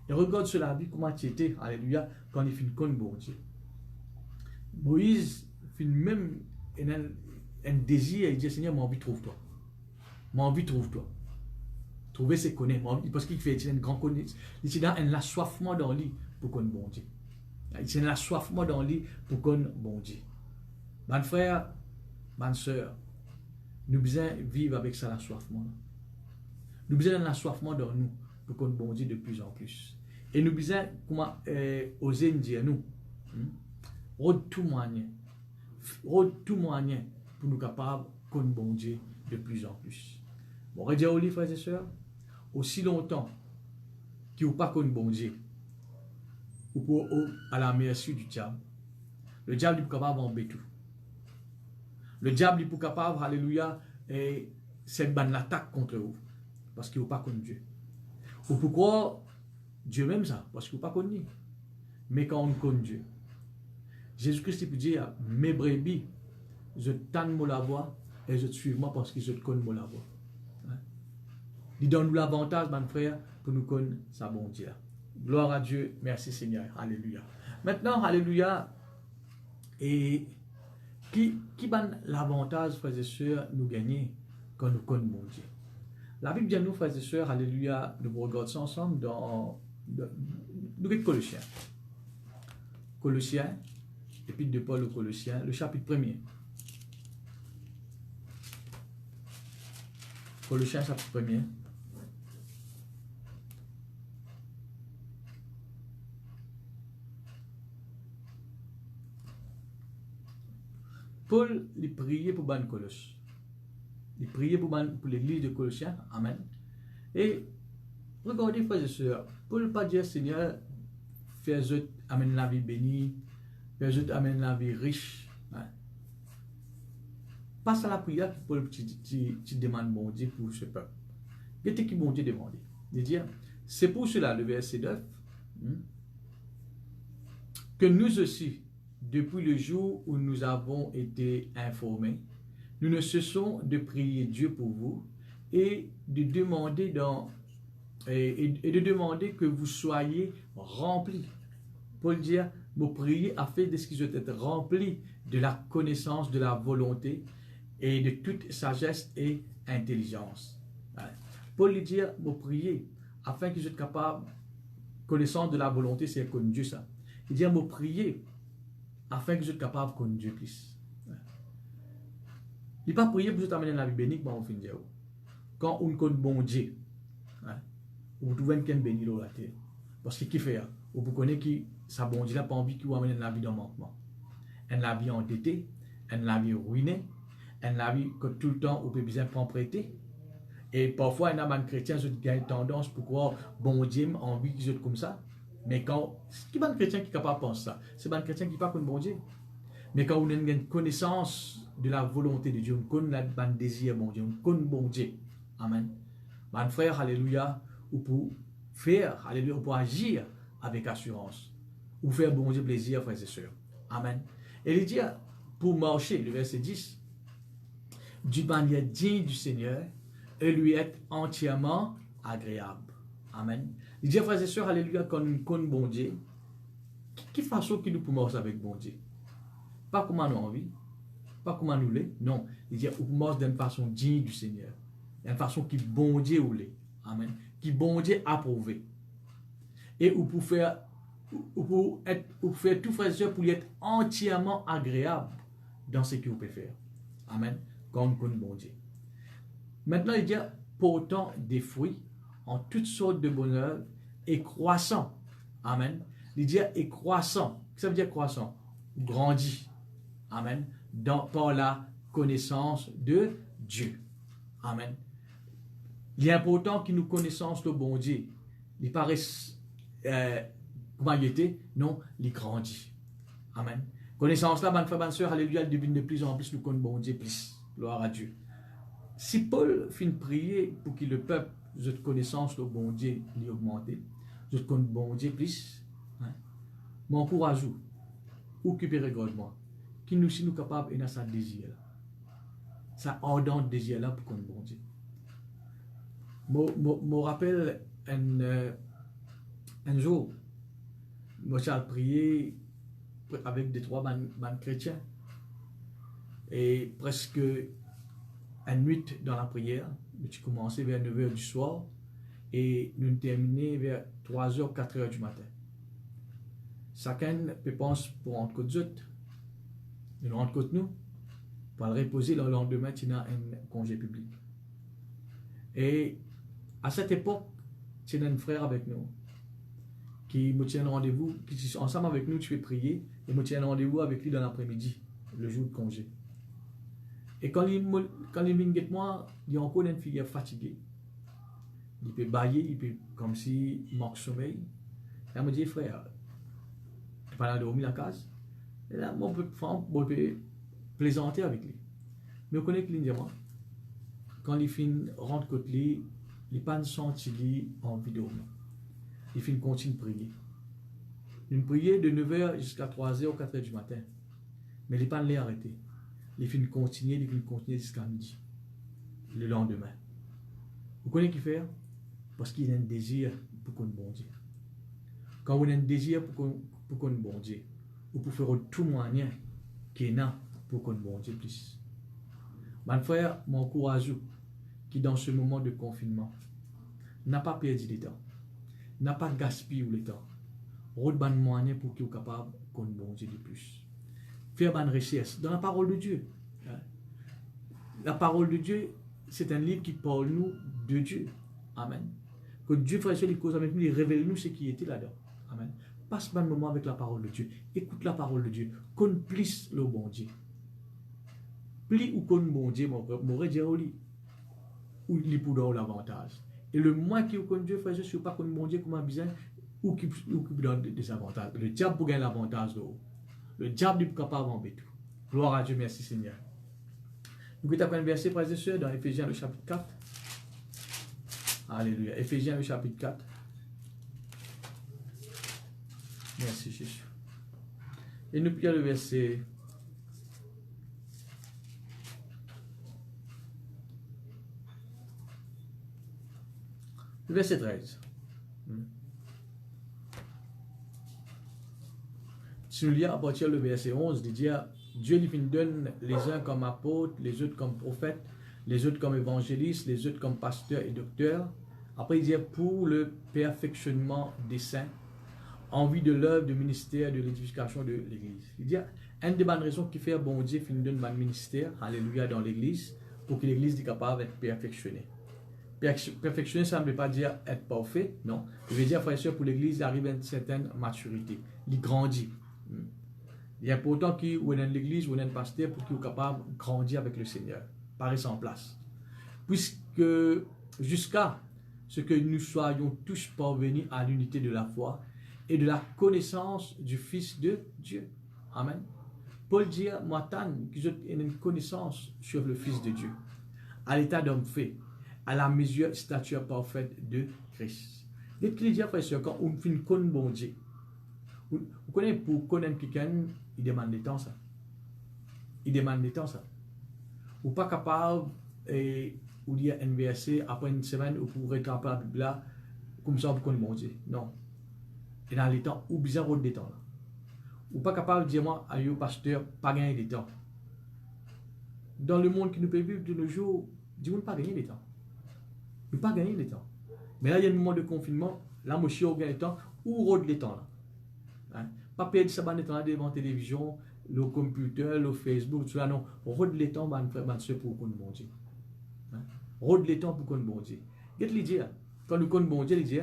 Et regarde sur la vie, comment tu étais, alléluia, quand il finit contre bon Dieu. Moïse finit même un désir, il dit Seigneur, mon envie trouve-toi. Mon envie trouve-toi. Trouver ses connaissances. Parce qu'il fait un grand connaissance. Il a un assoiffement dans lui pour connaître bon Dieu. Il a un assoiffement dans lui pour connaître bon Dieu. Mon frère, ma soeur, nous devons vivre avec ça, l'assoiffement. Nous devons un assoiffement dans nous pour qu'on bon Dieu de plus en plus. Et nous devons, comment oser dire, nous, tout moyen pour nous capables qu'on bon Dieu de plus en plus. Bon, redire aux frères et sœurs, aussi longtemps qu'il n'y a pas qu'on bon Dieu, ou à la merci du diable, le diable est capable d'embêter tout. Le diable est capable, alléluia, et c'est une attaque contre vous. Parce qu'il n'y a pas connu Dieu. Ou pourquoi Dieu même ça? Parce qu'il n'y a pas connu. Mais quand on connaît Dieu, Jésus-Christ peut dire, mes brebis, je t'aime la voix et je te suis moi parce que je te connais la voix. Il donne nous l'avantage, mon frère, pour nous connaître sa bon Dieu. Gloire à Dieu, merci Seigneur, alléluia. Maintenant, alléluia, et qui donne l'avantage, frères et sœurs, nous gagner quand nous connaissons mon Dieu? La Bible dit nous, frères et sœurs, alléluia, nous regardons ça ensemble dans nous Colossiens. Colossiens, épître de Paul aux Colossiens, le chapitre 1er. Colossiens, chapitre 1er. Paul, il priait pour ban Colosse. Il priait pour l'église de Colossiens. Amen. Et regardez, frères et sœurs, Paul ne pas dire Seigneur, fais-je amène la vie bénie, fais-je amène la vie riche. Hein? Passe à la prière que Paul te demande bon Dieu pour ce peuple. Qu'est-ce que bon Dieu demande? Il dit, c'est pour cela, le verset 9, que nous aussi, depuis le jour où nous avons été informés nous ne cessons de prier Dieu pour vous et de demander de demander que vous soyez remplis. Paul dit, vous priez afin de ce qu'ils soient être remplis de la connaissance de la volonté et de toute sagesse et intelligence. Paul dit, vous priez afin qu'ils soient capables, connaissance de la volonté, c'est connaître Dieu ça. Il dit, vous priez afin qu'ils soient capables de connaître Dieu plus. Il n'est pas prié pour vous amener la vie bénie, mais on finit dire. Quand on connaît bon Dieu, vous trouvez quelqu'un béni dans la terre. Parce que qui fait, vous connaissez qui sa bon Dieu n'a pas envie qu'il vous amène la vie dans le manquement. Elle la vie endettée, elle la vie ruinée, elle la vie que tout le temps, vous pouvez besoin de prêter. Et parfois, il y a des chrétiens qui ont tendance pour croire, bon Dieu a envie qu'ils soient comme ça. Mais quand, qui est un chrétien qui est capable de penser ça? C'est un chrétien qui n'est pas comme bon Dieu. Mais quand on a une connaissance de la volonté de Dieu, on connaît un désir bon Dieu, on connaît bon Dieu. Amen. Mon frère, alléluia, ou pour faire, alléluia, ou pour agir avec assurance. Ou faire bon Dieu plaisir, frères et sœurs. Amen. Et il dit, pour marcher, le verset 10, d'une manière digne du Seigneur, et lui être entièrement agréable. Amen. Il dit, frères et sœurs, alléluia, quand nous connaissons bon Dieu, qui façon qu'il nous peut marcher avec bon Dieu? Pas comme nous envie, pas comme nous l'est, non. Il dit, on marche d'une façon digne du Seigneur, d'une façon qui bon Dieu ou l'est. Amen. Qui bon Dieu approuvé. Et ou pour faire tout frère et sœur pour lui être entièrement agréable dans ce qu'il peut faire. Amen. Comme bon Dieu. Maintenant, il dit portant des fruits en toutes sortes de bonheur et croissant. Amen. Il dit et croissant. Qu'est-ce que ça veut dire croissant? Grandit. Amen. Par la connaissance de Dieu. Amen. Il est important que nous connaissions le bon Dieu. Il paraît comment il était? Non, il grandit. Amen. Connaissance là, bonne frère, bonne soeur, alléluia, elle devine de plus en plus nous connaissons bon Dieu plus. Gloire à Dieu. Si Paul finit prier pour que le peuple, cette connaissance le bon Dieu, lui augmente, je connais bon Dieu plus, m'encourage-vous, occupez regarde-moi, qui nous sommes capables et dans sa désir là. Ça ardent désir là pour connaître bon Dieu. Je me rappelle un jour, j'ai prié avec des trois chrétiens et presque une nuit dans la prière. Nous commençons vers 9 h du soir et nous terminons vers 3 h, 4 h du matin. Chacun peut penser pour rendre compte de nous rendre compte nous pour le reposer le lendemain, il y a un congé public. Et à cette époque, il y a un frère avec nous qui me tient rendez-vous, qui est ensemble avec nous, tu fais prier, et me tient rendez-vous avec lui dans l'après-midi, le jour de congé. Et quand il vient avec moi, il y a encore une fille fatiguée. Il peut bailler, il peut comme si il manque sommeil. Et elle me dit, frère, tu vas aller dormir la case. Et là, moi, je peux plaisanter avec lui. Mais on connaît que l'Indien, quand il finit rentre côté lui, il n'a pas senti envie de dormir. Il finit continue de prier. Une prière de 9 h jusqu'à 3 h ou 4 h du matin. Mais il n'a pas arrêté. Il finit continuer jusqu'à midi. Le lendemain. Vous connaissez qui fait? Parce qu'il a un désir pour qu'on bon Dieu. Quand on a un désir pour qu'on bon Dieu, ou pour faire tout moyen qui est là pour qu'on bon Dieu plus. Mon frère, m'encourage qui dans ce moment de confinement n'a pas perdu le temps, n'a pas gaspillé le temps. Route ban moyen pour qu'il soit capable qu'on bon Dieu de plus. Faire une recherche dans la parole de Dieu. La parole de Dieu, c'est un livre qui parle nous de Dieu. Amen. Que Dieu fasse les causes avec nous, il révèle nous ce qui était là-dedans. Amen. Passe un moment avec la parole de Dieu. Écoute la parole de Dieu. Qu'on plisse le bon Dieu. Pli ou qu'on bon Dieu, mon dire au lit. Ou il pour donner l'avantage. Et le moins qui connaît Dieu, frère, je ne suis pas qu'on bon Dieu comme un bizarre, ou qui donne des avantages. Le diable pour gagner l'avantage de haut. Le diable est capable d'embêter tout. Gloire à Dieu, merci Seigneur. Nous avons un verset, frères et sœurs, dans Éphésiens le chapitre 4. Alléluia. Éphésiens le chapitre 4. Merci Jésus. Et nous prions le verset Verset 13. Si nous lisons à partir du verset 11, il dit Dieu lui donne les uns comme apôtres, les autres comme prophètes, les autres comme évangélistes, les autres comme pasteurs et docteurs. Après, il dit pour le perfectionnement des saints, en vue de l'œuvre de ministère de l'édification de l'Église. Il dit une des bonnes raisons qui fait bon Dieu finit donne un ministère, alléluia, dans l'Église, pour que l'Église soit capable d'être perfectionnée. Perfectionner, ça ne veut pas dire être parfait, non. Il veut dire, frère et sœur, pour l'Église, d'arriver à une certaine maturité. Il grandit. Il est important qu'il y ait dans l'Église ou dans le pasteur pour qu'il soit capable de grandir avec le Seigneur, paraître en place. Puisque jusqu'à ce que nous soyons tous parvenus à l'unité de la foi et de la connaissance du Fils de Dieu. Amen. Paul dit, moi, que j'ai une connaissance sur le Fils de Dieu, à l'état d'homme fait, à la mesure stature parfaite de Christ. Dès qu'il dit, frère et sœur, quand on fait une connaître bon Dieu, vous connaissez, pour connaître quelqu'un, il demande du temps, ça. Il demande du temps, ça. Ou pas capable, ou dire un verset après une semaine, ou pour rattraper la Bible là, comme ça, vous connaissez bon Dieu. Non. Et dans les temps, ou bizarre de temps là. Ou pas capable de dire moi, à un pasteur, pas gagner de temps. Dans le monde qui nous peut vivre de nos jours, dis-moi pas gagner de temps. Ne pas gagner de temps. Mais là, il y a un moment de confinement, là, moi, je suis au gain de temps, ou rôde de temps là. Hein? Pas perdre ça de temps devant la télévision, le computer, le Facebook, tout ça, non. Rôde de temps, frère, pour qu'on bon Dieu. Hein? Rôde de temps pour qu'on bon Dieu. Qu'est-ce qu'il dit? Quand nous connaissons bon Dieu, il dit,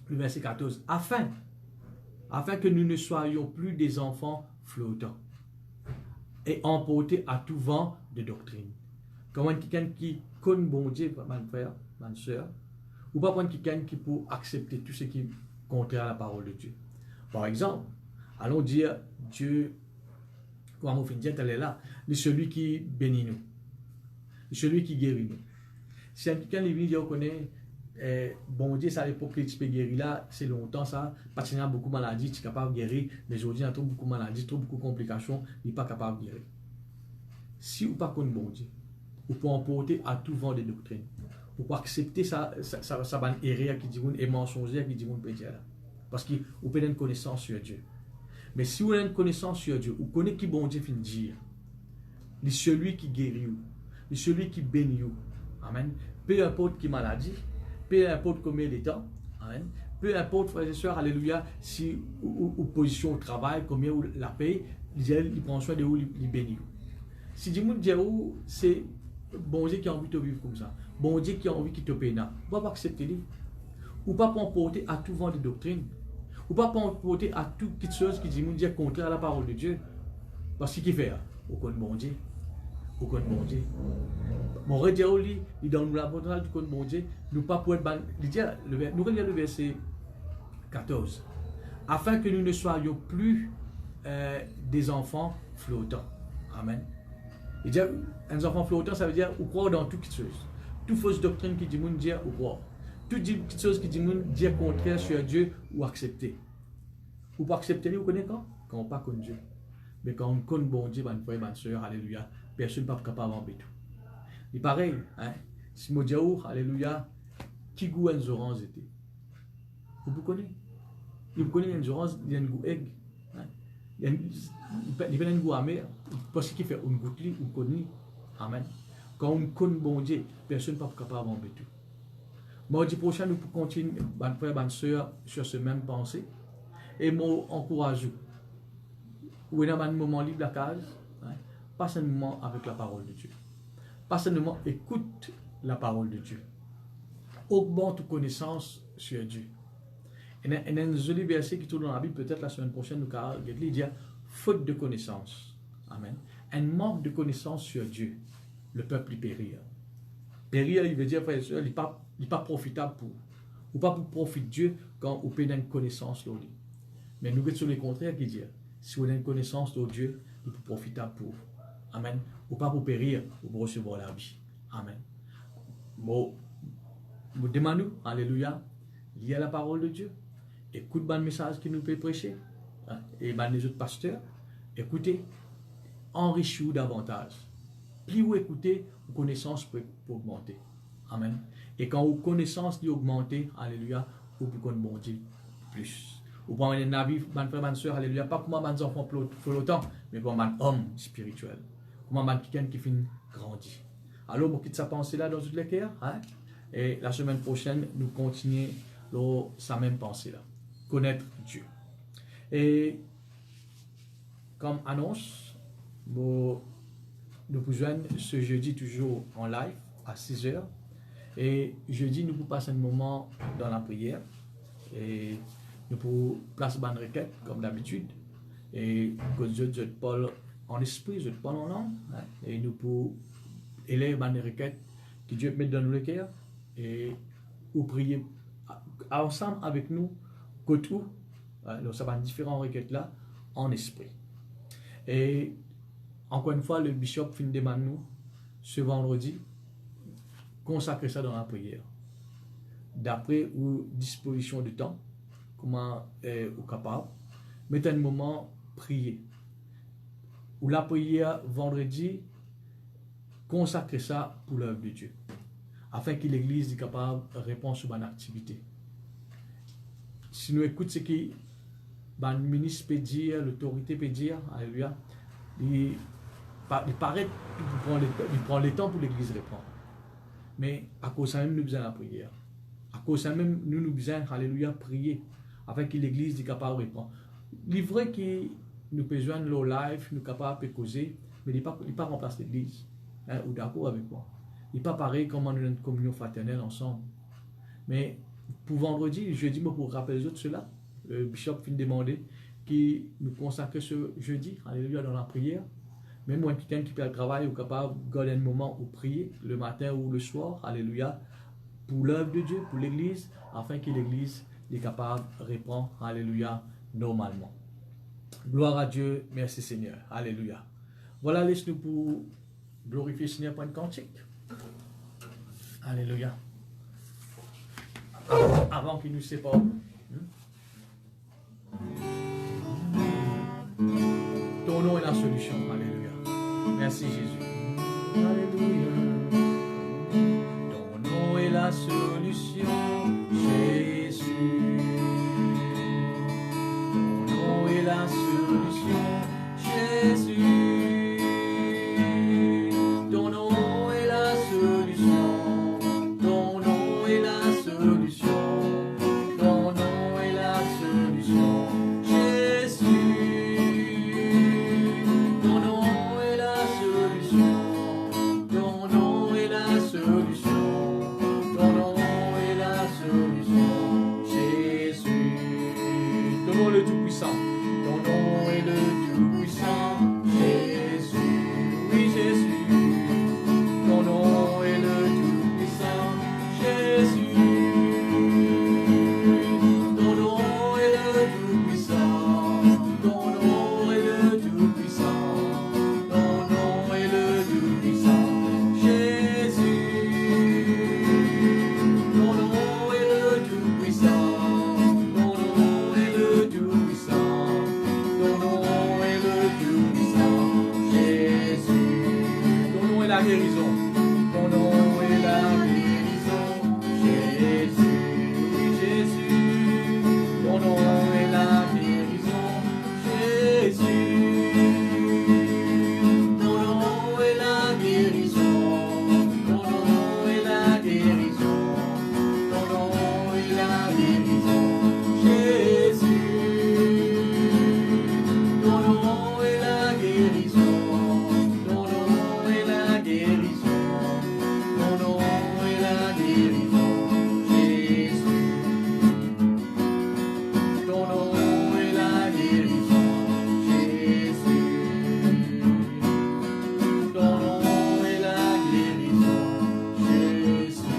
le verset 14, afin que nous ne soyons plus des enfants flottants et emportés à tout vent de doctrine. Comment quelqu'un qui connaît bon Dieu, mon frère, ma soeur, ou pas prendre quelqu'un qui peut accepter tout ce qui est contraire à la parole de Dieu. Par exemple, allons dire Dieu, comme on finit, elle est là, c'est celui qui bénit nous, c'est celui qui guérit nous. Si quelqu'un qui vient connaît bon Dieu, ça à l'époque que tu peux guérir là, c'est longtemps ça, parce qu'il y a beaucoup de maladies, tu es capable de guérir, mais aujourd'hui il y a trop beaucoup de maladies, trop beaucoup de complications, il n'est pas capable de guérir. Si vous ne pas connaissez bon Dieu, vous pouvez emporter à tout vent de doctrine. Vous pouvez accepter ça erreur qui dit et mensongère qui dit peut dire là. Parce que vous pouvez avoir une connaissance sur Dieu. Mais si vous avez une connaissance sur Dieu, vous connaissez qui bon Dieu finit dire. C'est celui qui guérit vous. C'est celui qui bénit vous. Amen. Peu importe qui maladie, peu importe combien de temps. Amen. Peu importe, frères et sœurs, alléluia, si ou position au travail, combien vous la paye, il prend soin de vous, il bénit vous. Si du monde dit c'est bon Dieu qui a envie de vivre comme ça, bon Dieu qui a envie de te payer, vous ne pas accepter lui. Ou pas porter à tout vent de doctrine. Ou pas porter à toute petite chose qui dit dire contraire à la parole de Dieu. Parce qu'il fait, au compte bon Dieu. Au compte bon Dieu. Mon redire il donne la bonne du compte bon Dieu, nous pas pour être ban. Nous regardons le verset 14. Afin que nous ne soyons plus des enfants flottants. Amen. Il dit, un enfant flottant, ça veut dire, ou croire dans toute chose. Toute fausse doctrine qui dit, dire, ou croire. Toute petite chose qui dit, dire contraire sur Dieu, ou accepter. Ou pas accepter, vous connaissez quand? Quand on ne pas connaît Dieu. Mais quand on connaît bon Dieu, mon frère, ma soeur, alléluia, personne n'est pas capable d'en tout. Et pareil, hein, si je dis, alléluia, qui goût un orange était? Vous connaissez? Vous connaissez un orange, il y a un goût aigle. Il fait un goût amer, parce qu'il fait une goutte, une conne. Amen. Quand on connaît bon Dieu, personne n'est pas capable d'en tout. Mardi prochain, nous pouvons continuer, mon frère, ma soeur, sur ce même pensée. Et moi, encourage vous. Vous avez un moment libre, la case, hein, pas seulement avec la parole de Dieu. Pas seulement écoute la parole de Dieu. Augmente ta connaissance sur Dieu. Il y a un joli verset qui tourne dans la Bible, peut-être la semaine prochaine, nous allons dire faute de connaissance. Amen. Un manque de connaissance sur Dieu. Le peuple y périt. Périr, il veut dire, frère et sœur, il n'est pas profitable pour vous. Ou pas pour profiter de Dieu quand vous avez une connaissance de lui. Mais nous, sur le contraire, qui dit, si vous avez une connaissance de Dieu, il est profitable pour vous. Amen. Ou pas pour périr, ou pour recevoir la vie. Amen. Bon, nous demandons, alléluia, lié à la parole de Dieu. Écoute le message qu'il nous peut prêcher. Hein, et les autres pasteurs, écoutez, enrichissez-vous davantage. Plus vous écoutez, vos connaissances peuvent augmenter. Amen. Et quand vos connaissances augmentent, alléluia, vous pouvez connaître bon Dieu plus. Vous pouvez avoir un avis, mon frère, ma soeur, alléluia, pas comme un enfant flottant, mais comme un homme spirituel. Comme un quelqu'un qui finit grandi. Alors, vous quittez sa pensée là dans toutes les cœurs, hein? Et la semaine prochaine, nous continuons sa même pensée là. Connaître Dieu. Et comme annonce, nous pouvons joindre ce jeudi toujours en live à 6 h. Et jeudi, nous pouvons passer un moment dans la prière. Et nous pouvons placer une requête comme d'habitude. Et que Dieu parle en esprit, Dieu parle en langue. Hein? Et nous pouvons élire une requête que Dieu met dans le cœur. Et ou prier ensemble avec nous, côté où. Donc, ça va différentes requêtes là en esprit. Et encore une fois, le bishop finit demande nous ce vendredi, consacrer ça dans la prière. D'après ou disposition de temps, comment vous capable, mettez un moment prier. Ou la prière vendredi, consacrer ça pour l'œuvre de Dieu, afin que l'Église soit capable de répondre sur une activité. Si nous écoutons ce qui le ministre peut dire, l'autorité peut dire, alléluia, il paraît qu'il prend le temps pour l'Église répondre. Mais à cause de ça même, nous besoin de la prière. À cause de ça même, nous besoin, alléluia, prier, afin que l'Église soit capable de répondre. Il est vrai que nous besoin de nos live, nous sommes capables de causer, mais il n'est pas remplacer l'Église. Hein, ou d'accord avec moi. Il n'est pas pareil comme on a une communion fraternelle ensemble. Mais pour vendredi, jeudi, pour rappeler les autres cela, le bishop vient demander qui nous consacre ce jeudi, alléluia, dans la prière. Même moi, quelqu'un qui peut le travail ou capable de garder un moment où prier, le matin ou le soir, alléluia, pour l'œuvre de Dieu, pour l'Église, afin que l'Église est capable de répondre, alléluia, normalement. Gloire à Dieu, merci Seigneur, alléluia. Voilà, laisse-nous pour glorifier le Seigneur pour une cantique. Alléluia. Avant qu'il nous sépare. Ton nom est la solution. Alléluia. Merci Jésus. Alléluia. Ton nom est la solution, Jésus. Ton nom est la solution, Jésus. Ton nom est la solution. Ton nom est la solution. Ton nom est la solution, Jésus. Ton nom est la solution. Ton nom est la solution. Ton nom est la solution, Jésus. Ton nom est le Tout-Puissant. Ton nom est le Tout-Puissant, Jésus. Oui, Jésus. Ton nom est le Tout-Puissant, Jésus. Ton nom est le Tout-Puissant. Ton nom est le Tout-Puissant. Ton nom est le Tout-Puissant, Jésus. Ton nom est le Tout-Puissant. Ton nom est le Tout-Puissant. Ton nom est le Tout-Puissant, Jésus. Ton nom est la guérison. Ton nom est la guérison, Jésus. Oui, Jésus. Ton nom est la guérison, Jésus. Ton nom est la guérison. Ton nom est la guérison. Ton nom est la guérison, Jésus. Ton nom est la guérison. Ton nom est la guérison. Ton nom est la guérison, Jésus. Ton nom est la guérison, Jésus. Ton nom est la guérison, Jésus.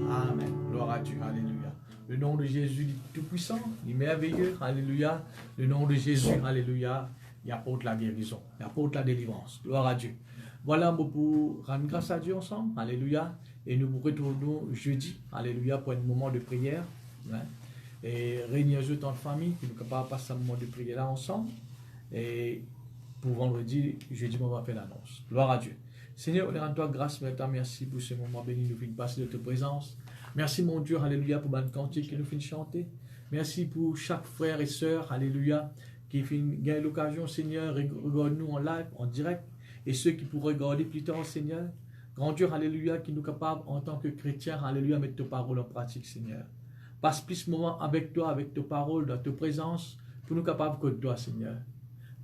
Amen. Gloire à Dieu. Alléluia. Le nom de Jésus est tout-puissant, il est merveilleux. Alléluia. Le nom de Jésus, alléluia, il apporte la guérison, il apporte la délivrance. Gloire à Dieu. Voilà, pour rendre grâce à Dieu ensemble. Alléluia. Et nous vous retournons jeudi. Alléluia, pour un moment de prière. Hein. Et réunir les temps de famille, qui nous capables de passer un moment de prière là ensemble. Et pour vendredi, jeudi, on va faire l'annonce. Gloire à Dieu. Seigneur, on rend toi grâce, maintenant, merci pour ce moment béni, nous finissons passer de ta présence. Merci, mon Dieu, alléluia, pour le cantique que nous finissons chanter. Merci pour chaque frère et sœur, alléluia, qui gagne l'occasion, Seigneur, regarde-nous en live, en direct, et ceux qui pourront regarder plus tard, Seigneur. Grand Dieu, alléluia, qui nous capable, en tant que chrétiens, alléluia, mettre ta parole en pratique, Seigneur. Passe plus de moments avec toi, avec ta parole, dans ta présence, pour nous capables que toi, Seigneur.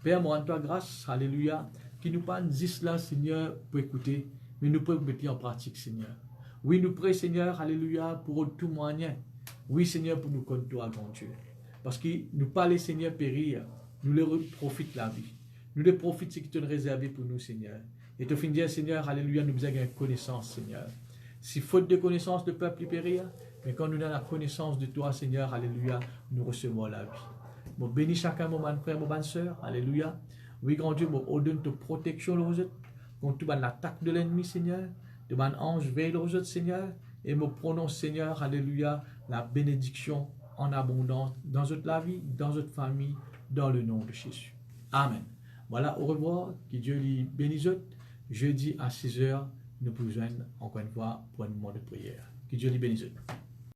Père, moi, en toi grâce, alléluia, qui nous parle d'ici là, Seigneur, pour écouter, mais nous pouvons mettre en pratique, Seigneur. Oui, nous prions, Seigneur, alléluia, pour tout moyen. Oui, Seigneur, pour nous connaître toi, grand Dieu. Parce que nous parler, Seigneur, périr, nous le profite la vie. Nous le profite ce qui te réservé pour nous, Seigneur. Et te fin dire, Seigneur, alléluia, nous besoin de connaissance, Seigneur. Si faute de connaissance, le peuple périr, mais quand nous avons la connaissance de toi, Seigneur, alléluia, nous recevons la vie. Bon, bénis chacun, mon frère, mon soeur, alléluia. Oui, grand Dieu, mon ordonne de protection, aux autres, contre l'attaque de l'ennemi, Seigneur. De mon ange veille aux autres, Seigneur, et me prononce, Seigneur, alléluia, la bénédiction en abondance dans notre la vie, dans notre famille, dans le nom de Jésus. Amen. Voilà, au revoir, que Dieu lui bénisse. Jeudi à 6 h, nous pouvons joindre encore une fois pour un moment de prière. Que Dieu lui bénisse.